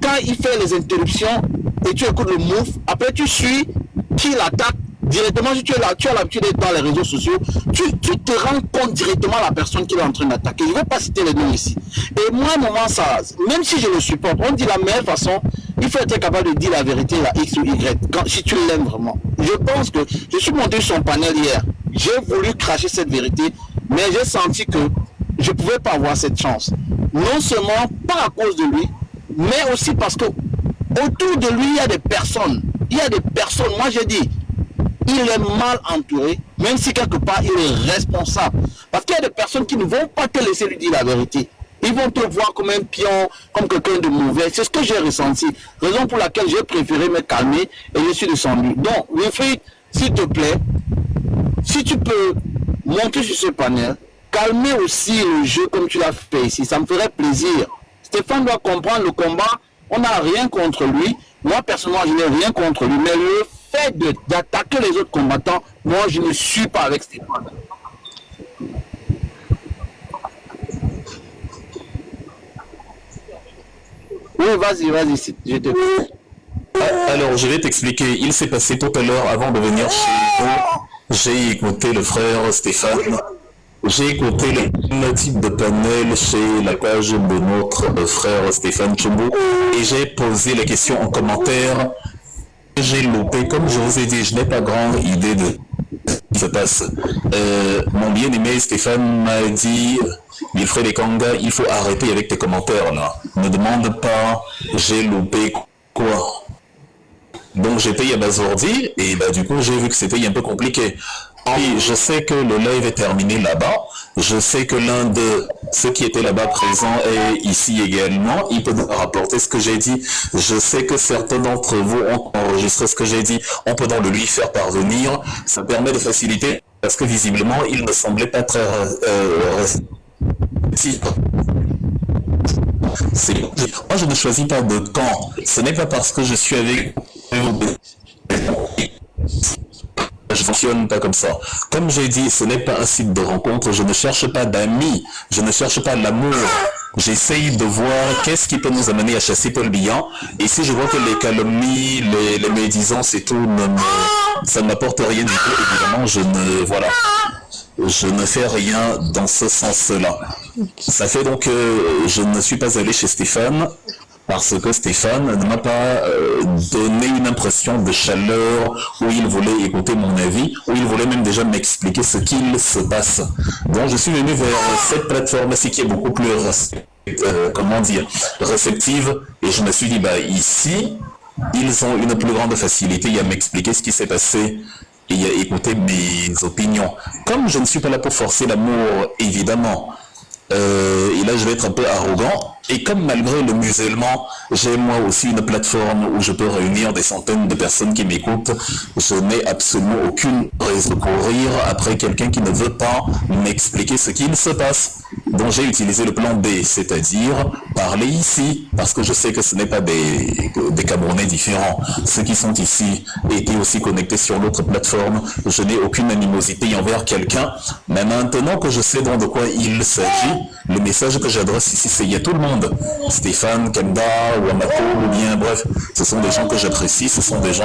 quand il fait les interruptions et tu écoutes le move, après tu suis qui l'attaque directement. Si tu as l'habitude d'être dans les réseaux sociaux, tu te rends compte directement la personne qui est en train d'attaquer. Je ne vais pas citer les noms ici. Et moi, à un moment, ça, même si je le supporte, on dit la meilleure façon, il faut être capable de dire la vérité, la X ou Y, si tu l'aimes vraiment. Je pense que je suis monté sur son panel hier. J'ai voulu cracher cette vérité, mais j'ai senti que je ne pouvais pas avoir cette chance. Non seulement pas à cause de lui, mais aussi parce que autour de lui, il y a des personnes. Moi, j'ai dit, il est mal entouré, même si quelque part, il est responsable. Parce qu'il y a des personnes qui ne vont pas te laisser lui dire la vérité. Ils vont te voir comme un pion, comme quelqu'un de mauvais. C'est ce que j'ai ressenti. Raison pour laquelle j'ai préféré me calmer et je suis descendu. Donc, Wilfried, s'il te plaît, si tu peux monter sur ce panel, calmer aussi le jeu comme tu l'as fait ici, ça me ferait plaisir. Stéphane doit comprendre le combat, on n'a rien contre lui. Moi, personnellement, je n'ai rien contre lui. Mais le fait d'attaquer les autres combattants, moi, je ne suis pas avec Stéphane. Oui, vas-y, je te... Alors, je vais t'expliquer. Il s'est passé tout à l'heure, avant de venir chez vous, j'ai écouté le frère Stéphane. J'ai écouté le même type de panel chez la page de notre frère Stéphane Chumbo et j'ai posé la question en commentaire. J'ai loupé, comme je vous ai dit, je n'ai pas grande idée de ce qui se passe. Mon bien-aimé Stéphane m'a dit, Wilfried Ekanga, il faut arrêter avec tes commentaires là. Ne demande pas, j'ai loupé quoi. Donc j'étais abasourdi et du coup j'ai vu que c'était un peu compliqué. Et je sais que le live est terminé là-bas. Je sais que l'un de ceux qui étaient là-bas présents est ici également. Il peut rapporter ce que j'ai dit. Je sais que certains d'entre vous ont enregistré ce que j'ai dit. On peut donc le lui faire parvenir. Ça permet de faciliter parce que visiblement, il ne semblait pas très moi, je ne choisis pas de camp. Ce n'est pas parce que je suis avec je fonctionne pas comme ça. Comme j'ai dit, ce n'est pas un site de rencontre. Je ne cherche pas d'amis. Je ne cherche pas l'amour. J'essaye de voir qu'est-ce qui peut nous amener à chasser Paul Biya. Et si je vois que les calomnies, les médisances et tout, ça ne m'apporte rien du tout, évidemment, je ne fais rien dans ce sens-là. Ça fait donc que je ne suis pas allé chez Stéphane parce que Stéphane ne m'a pas donné une impression de chaleur où il voulait écouter mon avis, où il voulait même déjà m'expliquer ce qu'il se passe. Donc je suis venu vers cette plateforme-ci qui est beaucoup plus comment dire, réceptive, et je me suis dit, bah ici, ils ont une plus grande facilité à m'expliquer ce qui s'est passé et à écouter mes opinions. Comme je ne suis pas là pour forcer l'amour, évidemment, et là je vais être un peu arrogant, et comme malgré le musulman, j'ai moi aussi une plateforme où je peux réunir des centaines de personnes qui m'écoutent, je n'ai absolument aucune raison de courir après quelqu'un qui ne veut pas m'expliquer ce qu'il se passe. Donc j'ai utilisé le plan B, c'est-à-dire parler ici, parce que je sais que ce n'est pas des Camerounais différents. Ceux qui sont ici étaient aussi connectés sur l'autre plateforme. Je n'ai aucune animosité envers quelqu'un, mais maintenant que je sais de quoi il s'agit, le message que j'adresse ici, c'est à tout le monde. Stéphane, Kenda, ou Amato, ou bien, bref, ce sont des gens que j'apprécie, ce sont des gens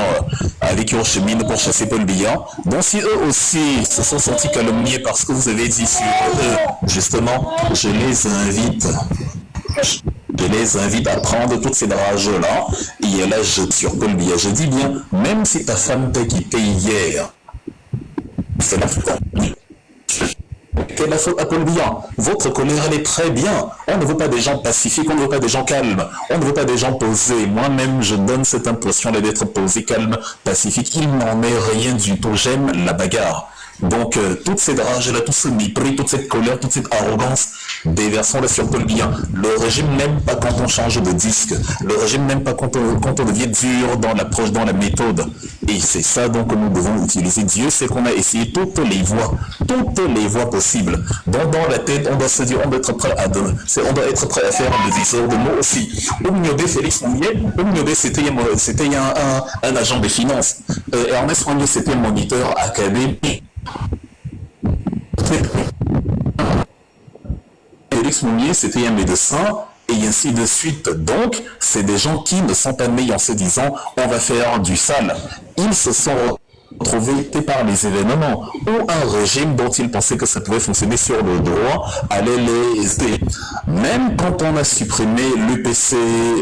avec qui on chemine pour chasser Paul Biya. Donc si eux aussi se sont sentis calomniés parce que vous avez dit sur eux, justement, je les invite à prendre toutes ces drages-là, et là, je sur Paul Biya. Je dis bien, même si ta femme t'a quitté hier, c'est la faute. C'est la faute à Paul Biya. Votre colère, elle est très bien. On ne veut pas des gens pacifiques, on ne veut pas des gens calmes, on ne veut pas des gens posés. Moi-même, je donne cette impression-là d'être posé, calme, pacifique. Il n'en est rien du tout. J'aime la bagarre. Donc, toute cette rage-là, tout ce mépris, toute cette colère, toute cette arrogance, déversons-la sur Paul Biya. Le régime n'aime pas quand on change de disque. Le régime n'aime pas quand on devient dur dans l'approche, dans la méthode. Et c'est ça donc que nous devons utiliser. Dieu sait qu'on a essayé toutes les voies possibles. Donc, dans la tête, on doit se dire, on doit être prêt à donner. On doit être prêt à faire le désordre de mots aussi. Oumniodé, Félix Mouillet, Oumniodé, c'était un agent des finances. Ernest Mouillet, c'était un moniteur académique. Félix Mounier, c'était un médecin, et ainsi de suite. Donc, c'est des gens qui ne sont pas nés en se disant « on va faire du sale ». Ils se sont retrouvés par les événements, ou un régime dont ils pensaient que ça pouvait fonctionner sur le droit allait les aider. Même quand on a supprimé l'UPC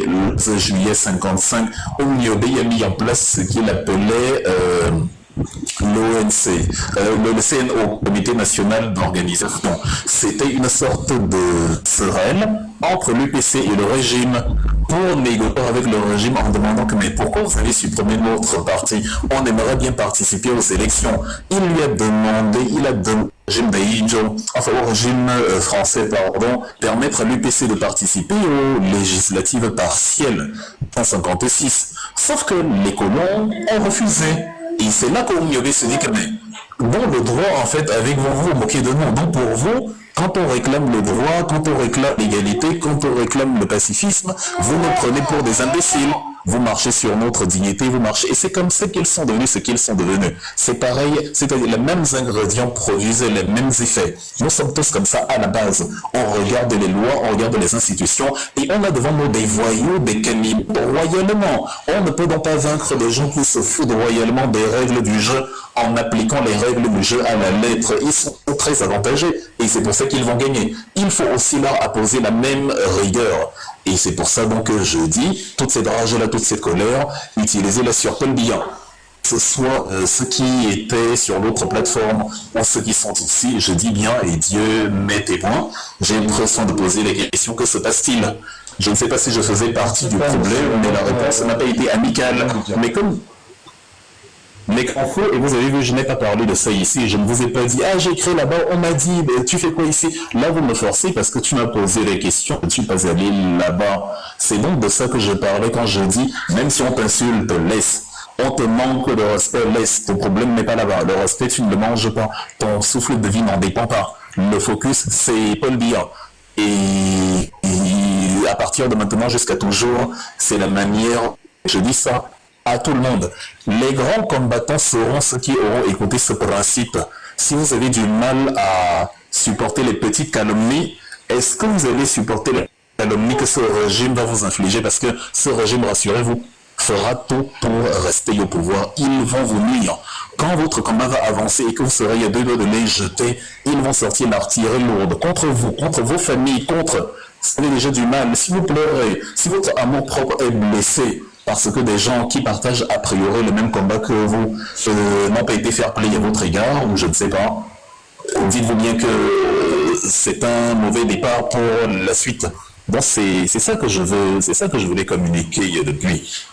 le juillet 55, Oumniodé a mis en place ce qu'il appelait... l'ONC, le CNO, Comité National d'Organisation. C'était une sorte de querelle entre l'UPC et le régime pour négocier avec le régime en demandant que mais pourquoi vous avez supprimé notre parti? On aimerait bien participer aux élections. Il lui a demandé, au régime français, permettre à l'UPC de participer aux législatives partielles en 1956. Sauf que les colons ont refusé. Et c'est là qu'Oumniodé se dit que, mais, dans le droit, en fait, avec vous, vous moquez de nous. Donc, pour vous, quand on réclame le droit, quand on réclame l'égalité, quand on réclame le pacifisme, vous nous prenez pour des imbéciles. Vous marchez sur notre dignité, vous marchez. Et c'est comme ça qu'ils sont devenus ce qu'ils sont devenus. C'est pareil, c'est-à-dire les mêmes ingrédients produisent les mêmes effets. Nous sommes tous comme ça à la base. On regarde les lois, on regarde les institutions, et on a devant nous des voyous, des cannibales, royalement. On ne peut donc pas vaincre les gens qui se foutent royalement des règles du jeu en appliquant les règles du jeu à la lettre. Ils sont très avantagés, et c'est pour ça qu'ils vont gagner. Il faut aussi leur apposer la même rigueur. Et c'est pour ça donc que je dis, toute cette rage-là, toute cette colère, utilisez-la sur Paul Biya. Que ce soit ceux qui étaient sur l'autre plateforme ou ceux qui sont ici, je dis bien, et Dieu m'est témoin, j'ai l'impression de poser la question, que se passe-t-il? Je ne sais pas si je faisais partie du problème, mais la réponse n'a pas été amicale. Mais qu'en faut, et vous avez vu, je n'ai pas parlé de ça ici, je ne vous ai pas dit, ah j'ai écrit là-bas, on m'a dit, tu fais quoi ici? Là vous me forcez parce que tu m'as posé les questions, je ne suis pas allé là-bas. C'est donc de ça que je parlais quand je dis, même si on t'insulte, laisse. On te manque de respect, laisse. Ton problème n'est pas là-bas. Le respect, tu ne le manges pas. Ton souffle de vie n'en dépend pas. Le focus, c'est Paul Biya. Et à partir de maintenant jusqu'à toujours, c'est la manière, je dis ça à tout le monde. Les grands combattants seront ceux qui auront écouté ce principe. Si vous avez du mal à supporter les petites calomnies, est-ce que vous allez supporter les calomnies que ce régime va vous infliger? Parce que ce régime, rassurez-vous, fera tout pour rester au pouvoir. Ils vont vous nuire. Quand votre combat va avancer et que vous serez à deux doigts de les jeter, ils vont sortir l'artillerie lourde contre vous, contre vos familles, contre... Vous avez déjà du mal. Si vous pleurez, si votre amour propre est blessé, parce que des gens qui partagent a priori le même combat que vous n'ont pas été fair-play à votre égard, ou je ne sais pas, dites-vous bien que c'est un mauvais départ pour la suite. Donc c'est ça que je veux, c'est ça que je voulais communiquer depuis.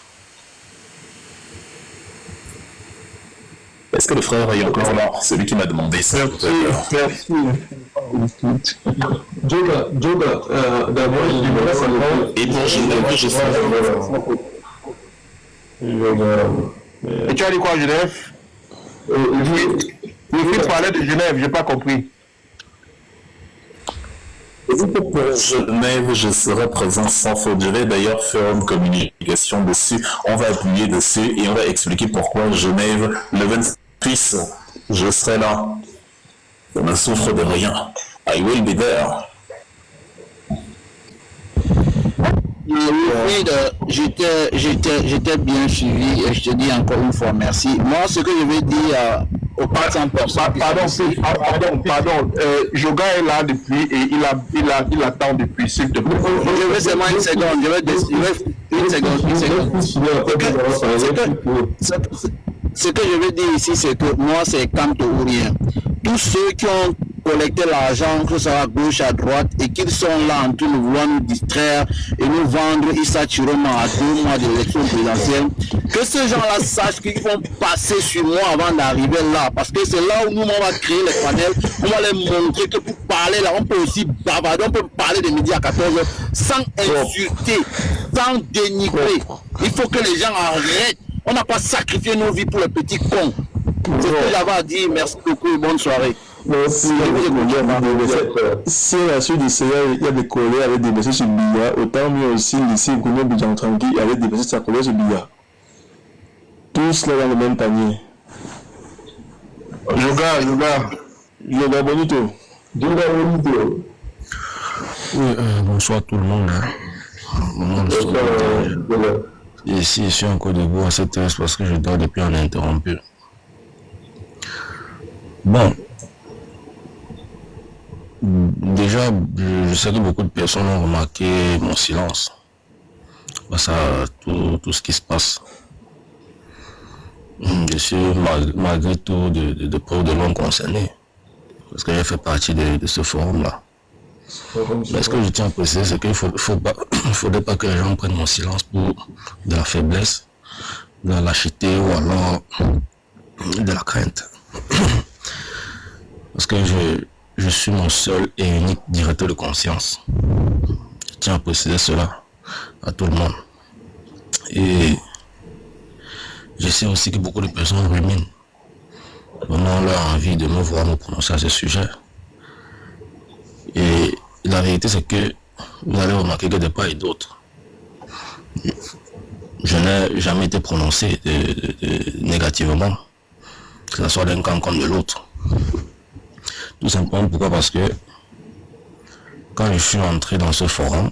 Est-ce que le frère est encore là? Celui qui m'a demandé ça. Merci. Joga, d'abord, Et pour Genève, je sais. Et tu as dit quoi, Genève? Wilfried parlait de Genève, j'ai pas compris. Pour Genève, je serai présent sans faute. Je vais d'ailleurs faire une communication dessus. On va appuyer dessus et on va expliquer pourquoi Genève, le 26, je serai là. Je ne souffre de rien. I will be there. Oui, j'étais bien suivi et je te dis encore une fois merci. Moi, ce que je vais dire aux 400 personnes... Pardon. Joga est là depuis et il attend depuis, s'il te plaît. Je vais seulement une seconde. Une seconde. Ce que je veux dire ici, c'est que moi, c'est Kanto ou rien. Tous ceux qui ont collecté l'argent, que ce soit à gauche, à droite, et qu'ils sont là en train de vouloir nous distraire et nous vendre Issa Chiroma à 2 mois de l'élection présidentielle, que ces gens-là sachent qu'ils vont passer sur moi avant d'arriver là, parce que c'est là où nous, on va créer les panels, on va les montrer que pour parler là, on peut aussi bavarder, on peut parler des médias à 14h sans insulter, sans dénigrer. Il faut que les gens arrêtent. On n'a pas sacrifié nos vies pour les petits cons. C'est ce que j'avais à dire. Merci beaucoup et bonne soirée. Si la suite du Seigneur, il y a des collègues avec des messages sur Billa, autant mieux aussi ici, Gounou Bidjan Tranquille avec des messages sur collègue sur Billa. Tous là dans le même panier. Yoga Bonito. Oui, bonsoir tout le monde. Ici, je suis encore debout à cette heure parce que je dors depuis uninterrompu. Bon. Déjà, je sais que beaucoup de personnes ont remarqué mon silence face à tout ce qui se passe. Je suis malgré tout de près de l'homme concerné parce que j'ai fait partie de ce forum-là. Mais ce que je tiens à préciser, c'est qu'il ne faudrait pas que les gens prennent mon silence pour de la faiblesse, de la lâcheté ou alors de la crainte. Parce que je suis mon seul et unique directeur de conscience. Je tiens à préciser cela à tout le monde. Et je sais aussi que beaucoup de personnes ruminent. Vraiment leur envie de me voir me prononcer à ce sujet. Et la vérité, c'est que vous allez remarquer que de part et d'autre, je n'ai jamais été prononcé négativement, que ce soit d'un camp comme de l'autre. Tout simplement pourquoi? Parce que quand je suis entré dans ce forum,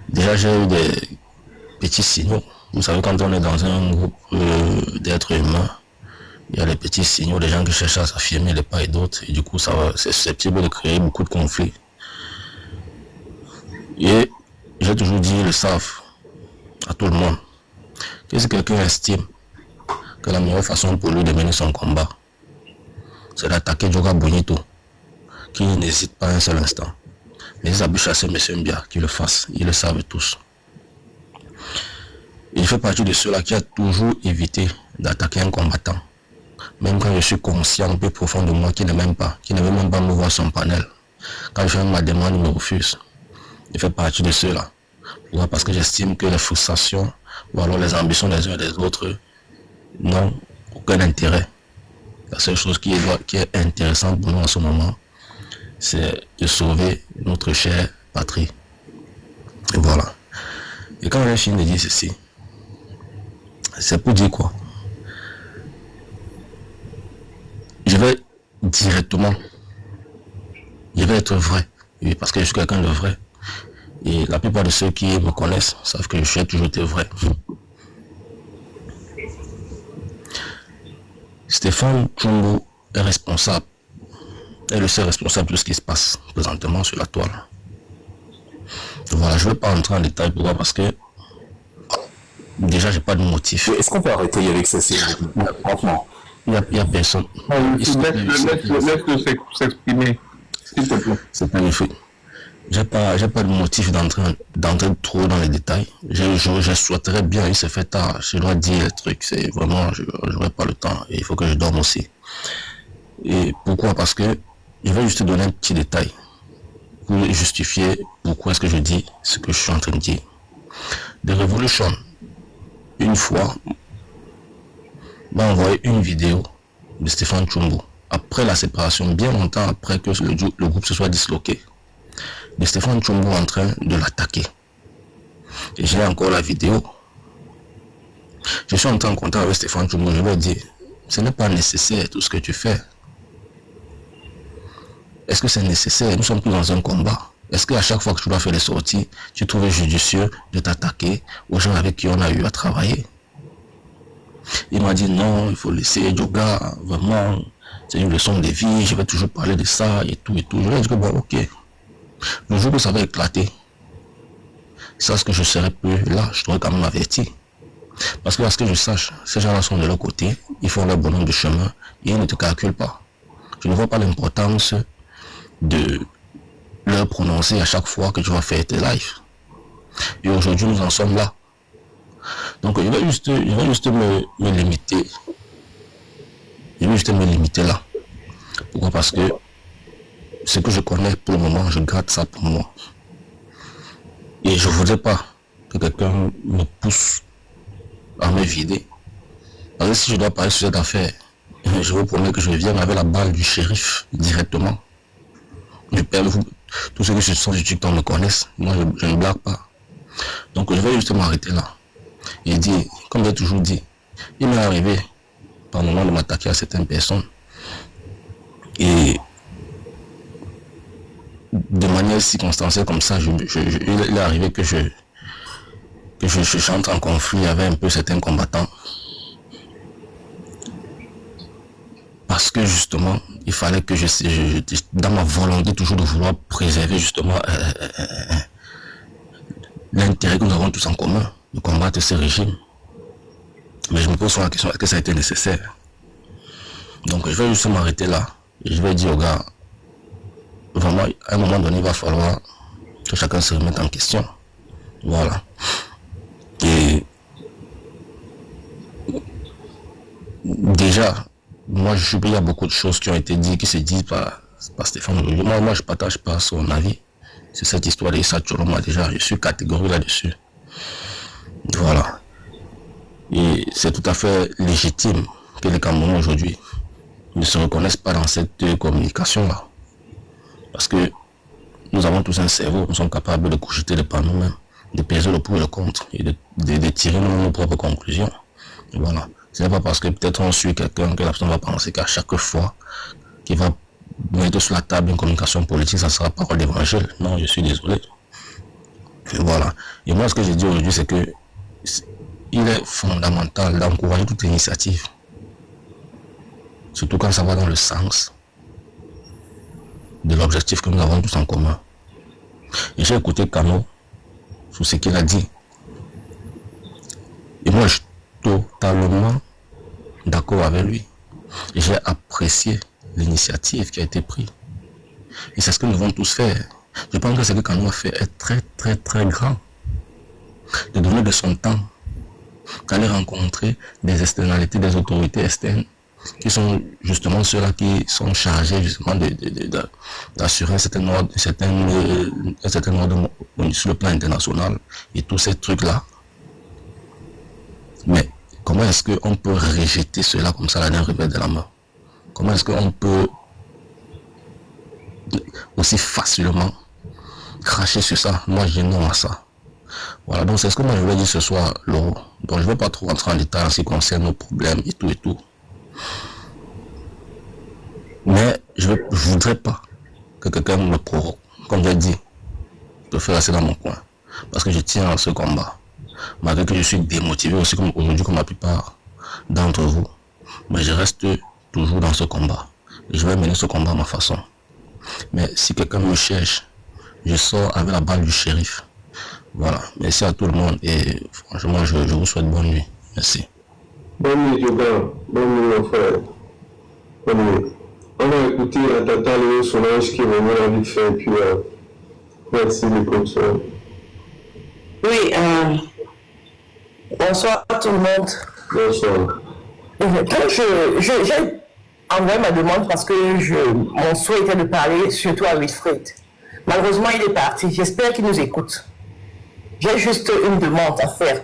déjà j'ai eu des petits signaux. Vous savez, quand on est dans un groupe d'êtres humains, il y a les petits signaux, des gens qui cherchent à s'affirmer de part et d'autre, et du coup c'est susceptible de créer beaucoup de conflits. Et j'ai toujours dit, ils le savent, à tout le monde, que si quelqu'un estime que la meilleure façon pour lui de mener son combat, c'est d'attaquer Joga Bonito, qui n'hésite pas un seul instant. Mais ils abusent chasser M. Mbia, qu'ils le fassent, ils le savent tous. Il fait partie de ceux-là qui a toujours évité d'attaquer un combattant. Même quand je suis conscient un peu profond de moi qui ne m'aime pas, qui ne veut même pas me voir son panel. Quand je fais ma demande, il me refuse. Il fait partie de ceux-là. Pourquoi? Parce que j'estime que les frustrations ou alors les ambitions des uns et des autres n'ont aucun intérêt. La seule chose qui est intéressante pour nous en ce moment, c'est de sauver notre chère patrie. Et voilà. Et quand j'ai fini de dire ceci, c'est pour dire quoi? Je vais directement, je vais être vrai, oui, parce que je suis quelqu'un de vrai. Et la plupart de ceux qui me connaissent savent que je suis toujours été vrai. Stéphane Tchombo est responsable, est le seul responsable de ce qui se passe présentement sur la toile. Voilà, je ne vais pas entrer en détail pourquoi, parce que déjà j'ai pas de motif. Est-ce qu'on peut arrêter avec ça, franchement? Il n'y a personne. Laisse-le s'exprimer, s'il te plaît. C'est magnifique. j'ai pas de motif d'entrer trop dans les détails. Je souhaiterais bien, il se fait tard, je dois dire les trucs, c'est vraiment, j'aurais pas le temps, et il faut que je dorme aussi. Et pourquoi? Parce que je vais juste te donner un petit détail pour justifier pourquoi est-ce que je dis ce que je suis en train de dire. The Revolution, une fois, m'a envoyé une vidéo de Stéphane Tshombo, après la séparation, bien longtemps après que le groupe se soit disloqué, de Stéphane Tshombo en train de l'attaquer. Et j'ai encore la vidéo. Je suis en train de contact avec Stéphane Tshombo, je lui dis, ce n'est pas nécessaire tout ce que tu fais. Est-ce que c'est nécessaire? Nous sommes tous dans un combat. Est-ce qu'à chaque fois que tu dois faire des sorties, tu trouves judicieux de t'attaquer aux gens avec qui on a eu à travailler? Il m'a dit non, il faut laisser yoga, vraiment, c'est une leçon de vie, je vais toujours parler de ça et tout et tout. Je lui ai dit que bon, ok. Le jour où ça va éclater, ça, ce que je serai plus là, je dois quand même avertir. Parce que à ce que je sache, ces gens-là sont de leur côté, ils font leur bonhomme de chemin et ils ne te calculent pas. Je ne vois pas l'importance de leur prononcer à chaque fois que tu vas faire tes lives. Et aujourd'hui, nous en sommes là. Donc, je vais juste me limiter. Je vais juste me limiter là. Pourquoi? Parce que ce que je connais pour le moment, je garde ça pour moi. Et je ne voudrais pas que quelqu'un me pousse à me vider. Parce que si je dois parler sur cette affaire, je vous promets que je viens avec la balle du shérif directement. Tous ceux qui sont sur TikTok me connaissent. Moi, je ne blague pas. Donc, je vais juste m'arrêter là. Et dire, comme j'ai toujours dit, il m'est arrivé par moment de m'attaquer à certaines personnes. Et de manière circonstancielle comme ça, il est arrivé que je chante en conflit avec un peu certains combattants. Parce que justement, il fallait que dans ma volonté toujours de vouloir préserver justement l'intérêt que nous avons tous en commun, de combattre ce régime. Mais je me pose la question, est-ce que ça a été nécessaire? Donc je vais juste m'arrêter là. Et je vais dire aux gars, vraiment, à un moment donné, il va falloir que chacun se remette en question. Voilà. Et déjà, moi, il y a beaucoup de choses qui ont été dites, qui se disent par Stéphane. Moi, je ne partage pas son avis. C'est cette histoire de Issa Tshombo, déjà, je suis catégorique là-dessus. Voilà. Et c'est tout à fait légitime que les Camerounais aujourd'hui ne se reconnaissent pas dans cette communication-là. Parce que nous avons tous un cerveau, nous sommes capables de cogiter par nous-mêmes, de peser le pour et le contre et de tirer nos propres conclusions. Et voilà. Ce n'est pas parce que peut-être on suit quelqu'un que la personne va penser qu'à chaque fois qu'il va mettre sur la table une communication politique, ça sera parole d'évangile. Non, je suis désolé. Et voilà. Et moi, ce que j'ai dit aujourd'hui, c'est que il est fondamental d'encourager toute initiative. Surtout quand ça va dans le sens de l'objectif que nous avons tous en commun. Et j'ai écouté Kano sur ce qu'il a dit. Et moi, je suis totalement d'accord avec lui. Et j'ai apprécié l'initiative qui a été prise. Et c'est ce que nous devons tous faire. Je pense que ce que Kano a fait est très très très grand. De donner de son temps, d'aller rencontrer des externalités, des autorités externes, qui sont justement ceux-là qui sont chargés justement d'assurer un certain ordre sur le plan international et tous ces trucs-là. Mais comment est-ce qu'on peut rejeter cela comme ça d'un revers de la main? Comment est-ce qu'on peut aussi facilement cracher sur ça? Moi, je dis non à ça. Voilà, donc c'est ce que moi je voulais dire ce soir, Laurent. Donc je ne vais pas trop rentrer en détail en ce qui concerne nos problèmes et tout et tout. Mais je ne voudrais pas que quelqu'un me provoque. Comme j'ai dit, je fais rester dans mon coin. Parce que je tiens à ce combat. Malgré que je suis démotivé aussi comme aujourd'hui comme la plupart d'entre vous. Mais je reste toujours dans ce combat. Et je vais mener ce combat à ma façon. Mais si quelqu'un me cherche, je sors avec la balle du shérif. Voilà. Merci à tout le monde et franchement, je vous souhaite bonne nuit. Merci. Bonne nuit, Jogan. Bonne nuit, mon frère. Bonne nuit. On va écouter Tata Léo Solange qui est venu à vite fait et puis Merci beaucoup. Oui, bonsoir à tout le monde. Bonsoir. Quand j'ai envoyé ma demande parce que mon souhait était de parler surtout à Wilfried. Malheureusement, il est parti. J'espère qu'il nous écoute. J'ai juste une demande à faire.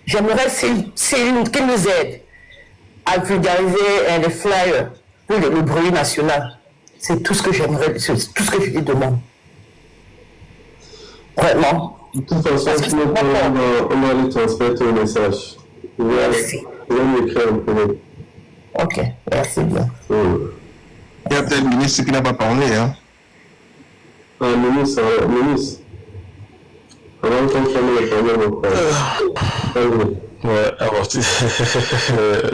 J'aimerais qu'il nous aide à vulgariser les flyers pour le bruit national. C'est tout ce que j'aimerais, c'est tout ce que je lui demande. Vraiment. De toute façon, on va lui transmettre le message. Merci. Je vais lui écrire un peu. Ok, merci bien. Il y a peut-être le ministre qui n'a pas parlé. Hein. Ministre. Avant qu'on ferme le problème, ouais, alors,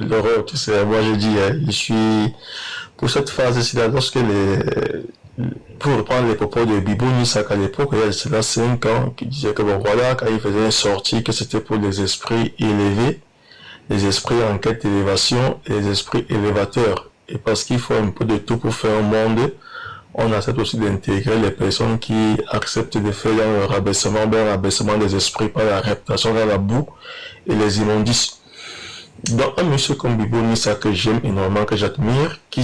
Laurent, tu sais, moi je dis, je suis pour cette phase-ci, lorsque pour reprendre les propos de Bibo Nisak à l'époque, il y a cela 5 ans, qui disait que bon voilà, quand il faisait une sortie, que c'était pour les esprits élevés, les esprits en quête d'élévation et les esprits élévateurs. Et parce qu'il faut un peu de tout pour faire un monde, on accepte aussi d'intégrer les personnes qui acceptent de faire un rabaissement des esprits par la réputation dans la boue et les immondices. Donc un monsieur comme Bibo Nissa que j'aime énormément, que j'admire, qui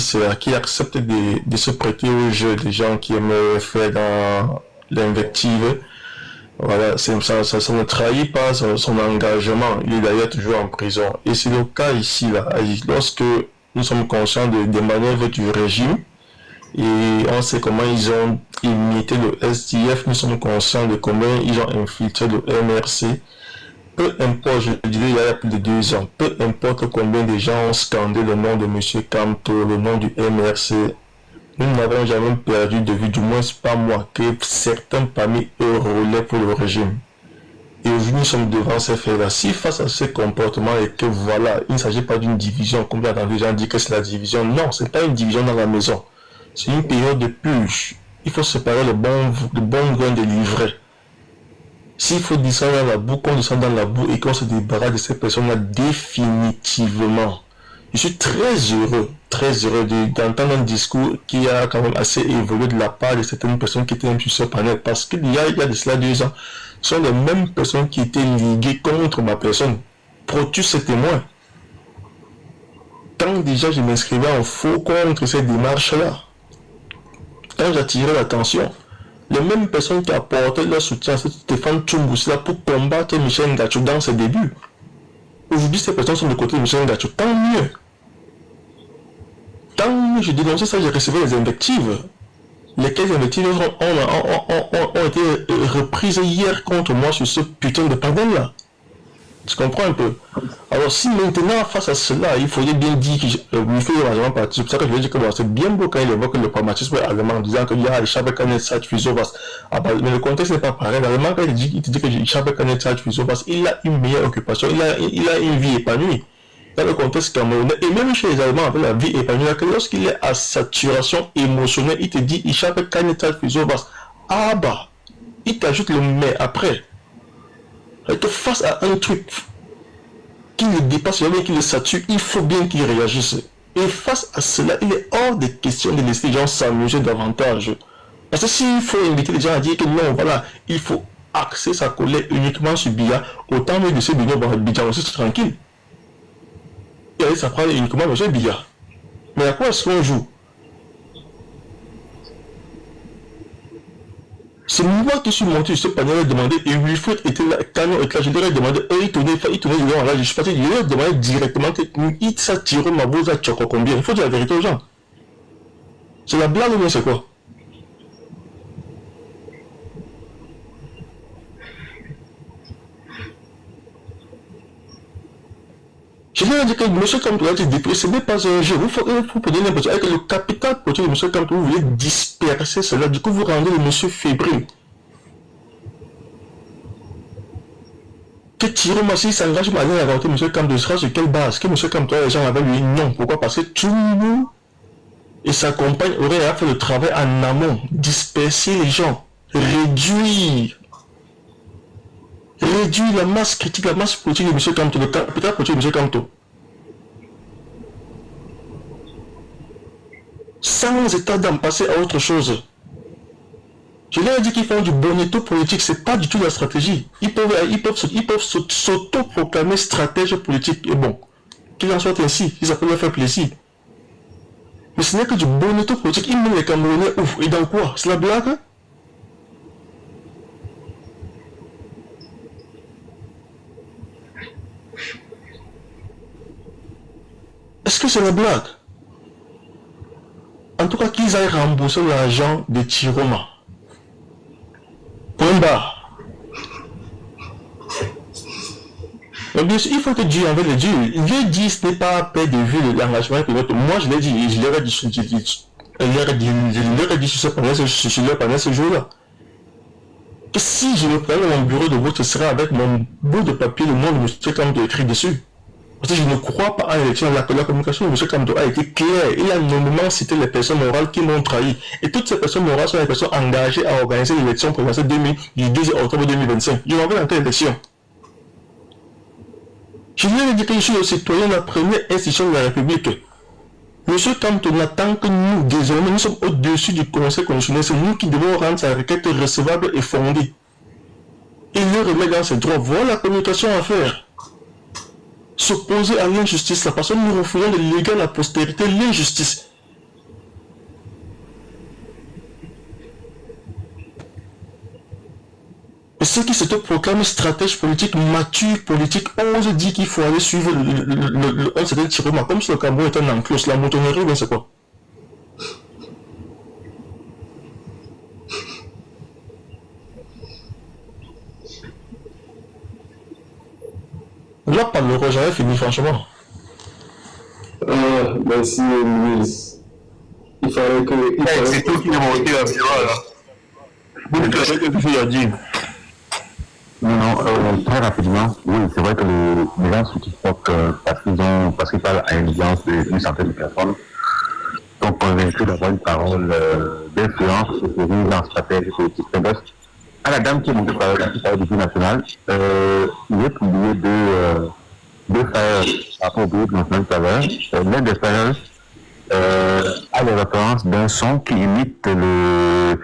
accepte de se prêter au jeu des gens qui aiment faire dans l'invective. Voilà, ça ne trahit pas son engagement. Il est d'ailleurs toujours en prison. Et c'est le cas ici, là. Lorsque nous sommes conscients des manœuvres du régime, et on sait comment ils ont imité le SDF, nous sommes conscients de comment ils ont infiltré le MRC. Peu importe, je dirais il y a plus de 2 ans, peu importe combien de gens ont scandé le nom de M. Kamto, le nom du MRC, nous n'avons jamais perdu de vue, du moins pas moi, que certains parmi eux roulaient pour le régime. Et aujourd'hui, nous sommes devant ces faits-là. Si face à ces comportements et que voilà, il ne s'agit pas d'une division, comme les gens disent que c'est la division, non, c'est pas une division dans la maison. C'est une période de purge. Il faut séparer le bon grain de l'ivraie. S'il faut descendre dans la boue, qu'on descende dans la boue et qu'on se débarrasse de ces personnes-là définitivement. Je suis très heureux d'entendre un discours qui a quand même assez évolué de la part de certaines personnes qui étaient même sur ce panel. Parce qu'il y a de cela 2 ans, ce sont les mêmes personnes qui étaient liguées contre ma personne. Protus est témoin. Quand déjà je m'inscrivais en faux contre ces démarches-là, quand j'attirais l'attention, les mêmes personnes qui apportaient leur soutien à Stéphane Tchoumboussila pour combattre Michel Ngachou dans ses débuts. Aujourd'hui, ces personnes sont de côté de Michel Ngachou. Tant mieux. Tant mieux, je dénonçais ça, j'ai reçu les invectives. Lesquelles invectives ont été reprises hier contre moi sur ce putain de panel-là. Tu comprends un peu? Alors si maintenant, face à cela, il faudrait bien dire que lui fait largement partie. C'est pour ça que je vais dire que c'est bien beau quand il évoque le pragmatisme allemand en disant qu'il y a Ishabek Kanet Sach Fusovas. Mais le contexte n'est pas pareil. L'allemand, quand il te dit que Ishabek Kanet Sach Fusovas, il a une meilleure occupation, il a une vie épanouie. Dans le contexte camerounais, et même chez les Allemands avec la vie épanouie, que lorsqu'il est à saturation émotionnelle, il te dit Ishabek Kanet Sach Fusovas. Ah bah, il t'ajoute le mais après. Et face à un truc qui le dépasse, qui le sature, il faut bien qu'il réagisse. Et face à cela, il est hors de question de laisser les gens s'amuser davantage. Parce que s'il faut inviter les gens à dire que non, voilà, il faut axer sa colère uniquement sur Biya, autant mieux de se donner Biya aussi tranquille. Et allez, ça prend uniquement sur Biya. Mais à quoi est-ce qu'on joue? C'est moi qui suis monté sur ce panel et demandé, et Wilfried était là, Canon était là, je leur ai demandé, il tournait là, je suis parti, je leur ai demandé directement qu'il s'attire ma bouse à Tchoko combien. Il faut dire la vérité aux gens. C'est la blague ou bien c'est quoi? Je viens de dire que M. Kamto a été dépouillé, ce n'est pas un jeu. Vous prenez l'impression avec le capital politique de M. Kamto, vous voulez disperser cela, du coup vous rendez le monsieur fébrile. Que Thierry Massi s'engage à aller inventer M. Kamto, sera sur quelle base? Que M. Kamto a les gens avec lui? Non. Pourquoi? Parce que tout le monde et sa compagne auraient fait le travail en amont, disperser les gens, réduire la masse critique, la masse politique de M. Kamto, le capital politique de M. Kamto. Sans état d'en passer à autre chose. Je leur ai dit qu'ils font du bonneteau politique, c'est pas du tout la stratégie. Ils peuvent s'auto-proclamer stratèges politiques. Et bon, qu'ils en soient ainsi, ils peuvent leur faire plaisir. Mais ce n'est que du bonneteau politique. Ils mènent les Camerounais ouf. Et dans quoi? C'est la blague? Est-ce que c'est la blague? En tout cas, qu'ils aillent rembourser l'argent de Tiroma. Point barre. Mais bien sûr, il faut que Dieu envers le Dieu. Dieu dit ce n'est pas à paix de vue l'engagement que l'autre. Moi, je l'ai dit, je leur ai dit sur ce jour-là. Que si je me prenais mon bureau de vote, ce serait avec mon bout de papier, le nom de M. Kamdo écrit dessus. Parce que je ne crois pas à l'élection. La communication de M. Kamdo a été claire. Il a nommément cité les personnes morales qui m'ont trahi. Et toutes ces personnes morales sont les personnes engagées à organiser l'élection présidentielle du 2 octobre 2025. Je m'en vais dans telle élection. Je lui ai dit que je suis le citoyen de la première institution de la République. M. Kamdo n'attend que nous, désormais, nous sommes au-dessus du Conseil constitutionnel. C'est nous qui devons rendre sa requête recevable et fondée. Il le remet dans ses droits. Voilà la communication à faire. S'opposer à l'injustice, la personne nous refusons de léguer à la postérité l'injustice. Et ceux qui se proclament stratèges politiques, matures politiques, osent dire qu'il faut aller suivre un certain Tiroma, comme si le Cameroun était un enclos, la moutonnerie, mais c'est quoi? Là, par le j'avais fini, franchement. Merci, Louis. Il fallait que. C'est toi qui m'as monté la virale, là. Vous savez ce que je veux dire? Non, très rapidement, oui, c'est vrai que les gens sur TikTok, parce qu'ils parlent à une audience d'une centaine de personnes, sont convaincus d'avoir une parole d'influence sur la stratégie politique. Bref, à la dame qui est montée par la du national, il est publié deux frères par rapport au groupe national tout à l'heure. L'un des frères a les références d'un son qui imite le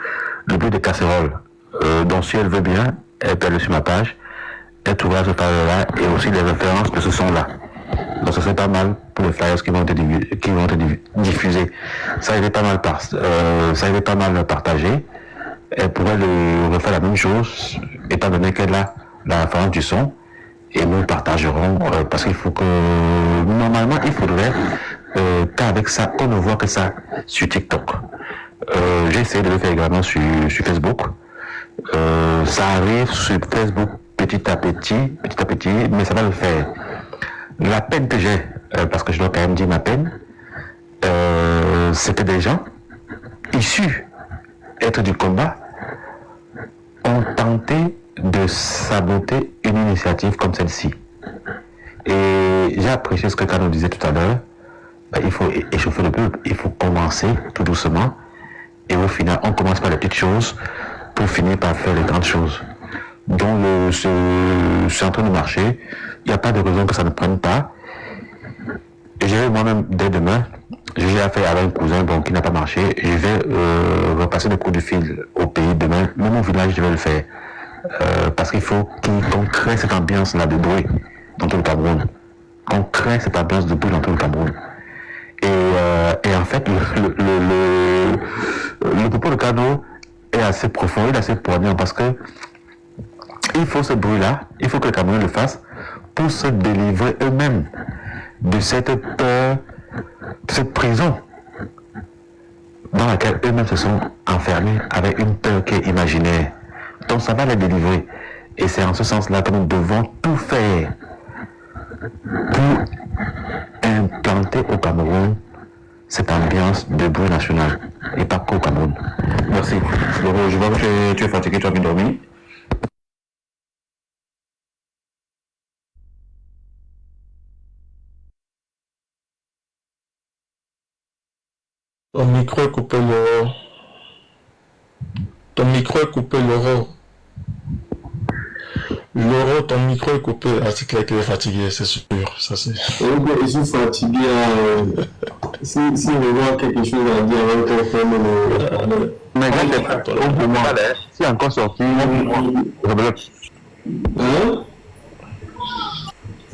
bruit de casserole. Donc si elle veut bien, elle peut aller sur ma page, elle trouvera ce flyers-là et aussi les références de ce son-là. Donc ce serait pas mal pour les flyers qui vont être diffusés. Ça a été pas mal partagé. Elle pourrait refaire la même chose, étant donné qu'elle a la référence du son, et nous partagerons, parce qu'il faut que, normalement, il faudrait qu'avec ça, on ne voit que ça sur TikTok. J'ai essayé de le faire également sur Facebook. Ça arrive sur Facebook petit à petit, mais ça va le faire. La peine que j'ai, parce que je dois quand même dire ma peine, c'est que des gens issus être du combat ont tenté de saboter une initiative comme celle-ci. Et j'ai apprécié ce que Kano disait tout à l'heure. Il faut échauffer le peuple, il faut commencer tout doucement, et au final on commence par les petites choses pour finir par faire les grandes choses. Donc c'est en train de marcher, il n'y a pas de raison que ça ne prenne pas. Et je vais moi-même dès demain, j'ai affaire avec un cousin qui n'a pas marché, je vais repasser le coup de fil au pays demain, même au village je vais le faire. Parce qu'il faut qu'on crée cette ambiance-là de bruit dans tout le Cameroun. Qu'on crée cette ambiance de bruit dans tout le Cameroun. Et en fait, le propos de Kano est assez profond, il est assez poignant parce que il faut ce bruit-là, il faut que les Camerounais le fassent pour se délivrer eux-mêmes de cette peur, de cette prison dans laquelle eux-mêmes se sont enfermés avec une peur qui est imaginaire. Donc ça va les délivrer. Et c'est en ce sens-là que nous devons tout faire pour implanter au Cameroun cette ambiance de bruit national et pas qu'au Cameroun. Merci. Je vois que tu es fatigué, tu as bien dormi. Ton micro est coupé, Laurent. Ton micro est coupé, Laurent. Laurent, ton micro est coupé. Ah, c'est clair qu'il est fatigué, c'est sûr. Ça, c'est... Je suis fatigué. Si je vois quelque chose à dire avant qu'on ferme Mais au moins, si encore sorti, rebelote.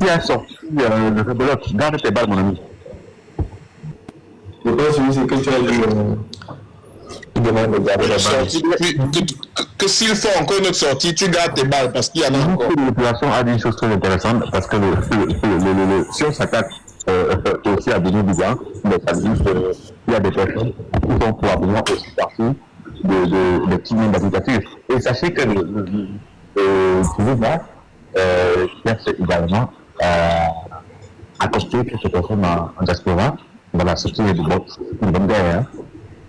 Si a sorti le rebelote, garde tes balles, mon ami. Je pense que c'est que tu as dit. Il demande de garder la balle. Que s'il faut encore une autre sortie, tu gardes tes balles parce qu'il y en a encore. L'opération a dit une chose très intéressante parce que si on s'attaque aussi à Bénin Bouga, il y a des personnes qui sont probablement aussi parties de petits membres d'applicatif. Et sachez que le pouvoir cherche également à construire quelques personnes en diaspora. Voilà, c'est une bonne guerre. Hein.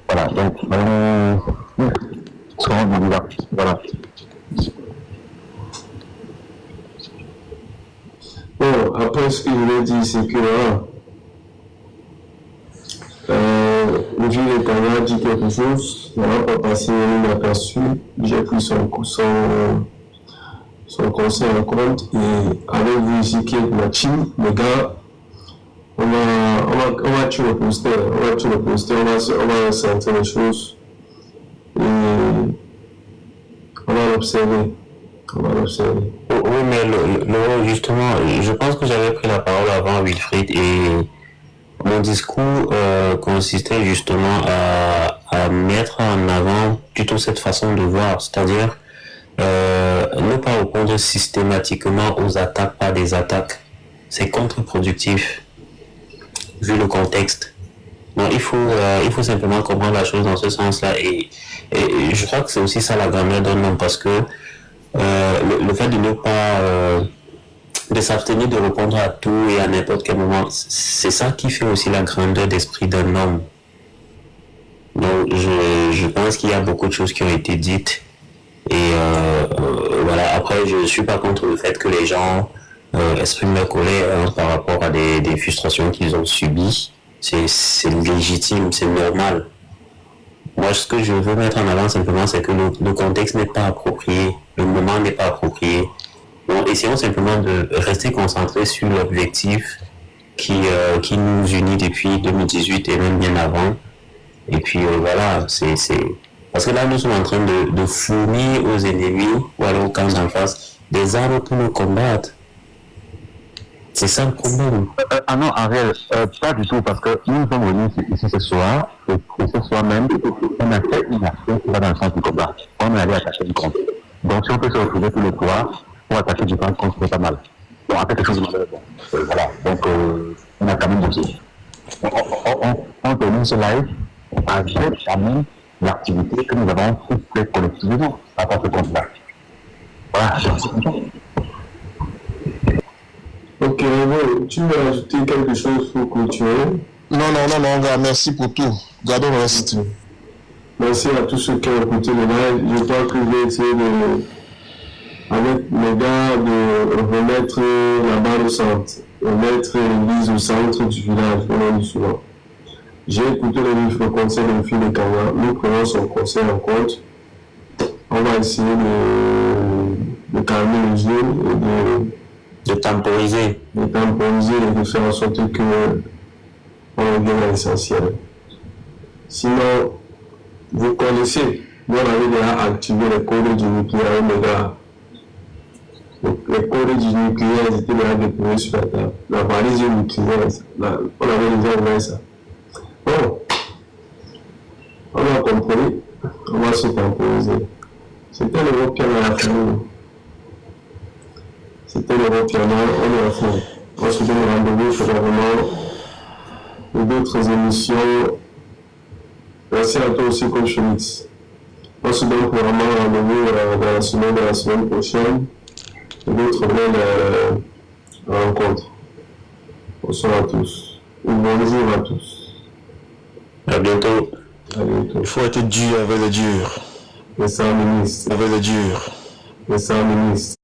Voilà, donc, voilà. Bon, après, ce que je voulais dire, c'est que aujourd'hui, le Canada dit quelque chose, on n'a pas passé inaperçu, j'ai pris son conseil en compte, et avec vous ici qui êtes ma team, les gars, on va tuer le poster, on va sentir les choses, et on va l'observer. Oui, mais justement, je pense que j'avais pris la parole avant Wilfried et mon discours consistait justement à mettre en avant plutôt cette façon de voir, c'est-à-dire ne pas répondre systématiquement aux attaques par des attaques. C'est contre-productif vu le contexte. Donc il faut simplement comprendre la chose dans ce sens-là et je crois que c'est aussi ça la grandeur d'un homme parce que le fait de ne pas de s'abstenir de répondre à tout et à n'importe quel moment, c'est ça qui fait aussi la grandeur d'esprit d'un homme. Donc je pense qu'il y a beaucoup de choses qui ont été dites et voilà. Après, je ne suis pas contre le fait que les gens expriment leur colère par rapport à des frustrations qu'ils ont subies. C'est légitime, c'est normal. Moi, ce que je veux mettre en avant simplement, c'est que le contexte n'est pas approprié, le moment n'est pas approprié. Donc, essayons simplement de rester concentrés sur l'objectif qui nous unit depuis 2018 et même bien avant. Et puis voilà, c'est parce que là, nous sommes en train de fournir aux ennemis ou alors aux camps en face des armes pour nous combattre. C'est ça le problème. Ah non, Ariel, pas du tout, parce que nous sommes venus ici ce soir, et ce soir même, on a fait une action qui va dans le sens du combat. On est allé attaquer du compte. Donc si on peut se retrouver tous les trois pour attaquer du compte, c'est pas mal. Donc après quelque chose de malheureux. Voilà, donc on a quand même bossé. On termine ce live avec quand même l'activité que nous avons fait collectivement à part ce compte-là. Voilà, c'est comme ça. Ok, bon, tu veux ajouter quelque chose pour continuer? Non, gars, merci pour tout. Gardons le reste. Merci à tous ceux qui ont écouté le live. Je crois que je vais essayer avec les gars de remettre la barre au centre, remettre l'église au centre du village, comme on dit souvent. J'ai écouté le conseil de Phil de Kanya. Nous prenons son conseil en compte. On va essayer de calmer les yeux et de temporiser et de faire en sorte que on revienne à l'essentiel. Sinon, vous connaissez, nous on avait déjà activé les codes du nucléaire Omega. Les codes du nucléaire étaient déjà déployés sur la table. La valise nucléaire, on avait déjà ouvert ça. Bon, on a compris, on va se temporiser. C'était l'Européen à la famille. C'était l'Européen, on est à fond. On se donne rendez-vous probablement pour d'autres émissions. Merci à toi aussi, Coach Félix. On se donne probablement rendez-vous dans la semaine prochaine pour d'autres belles rencontres. Bonsoir à tous. Ou bonjour à tous. À bientôt. À bientôt. Il faut être dur avec les durs. Les ministre. Avec les durs. Les ministre.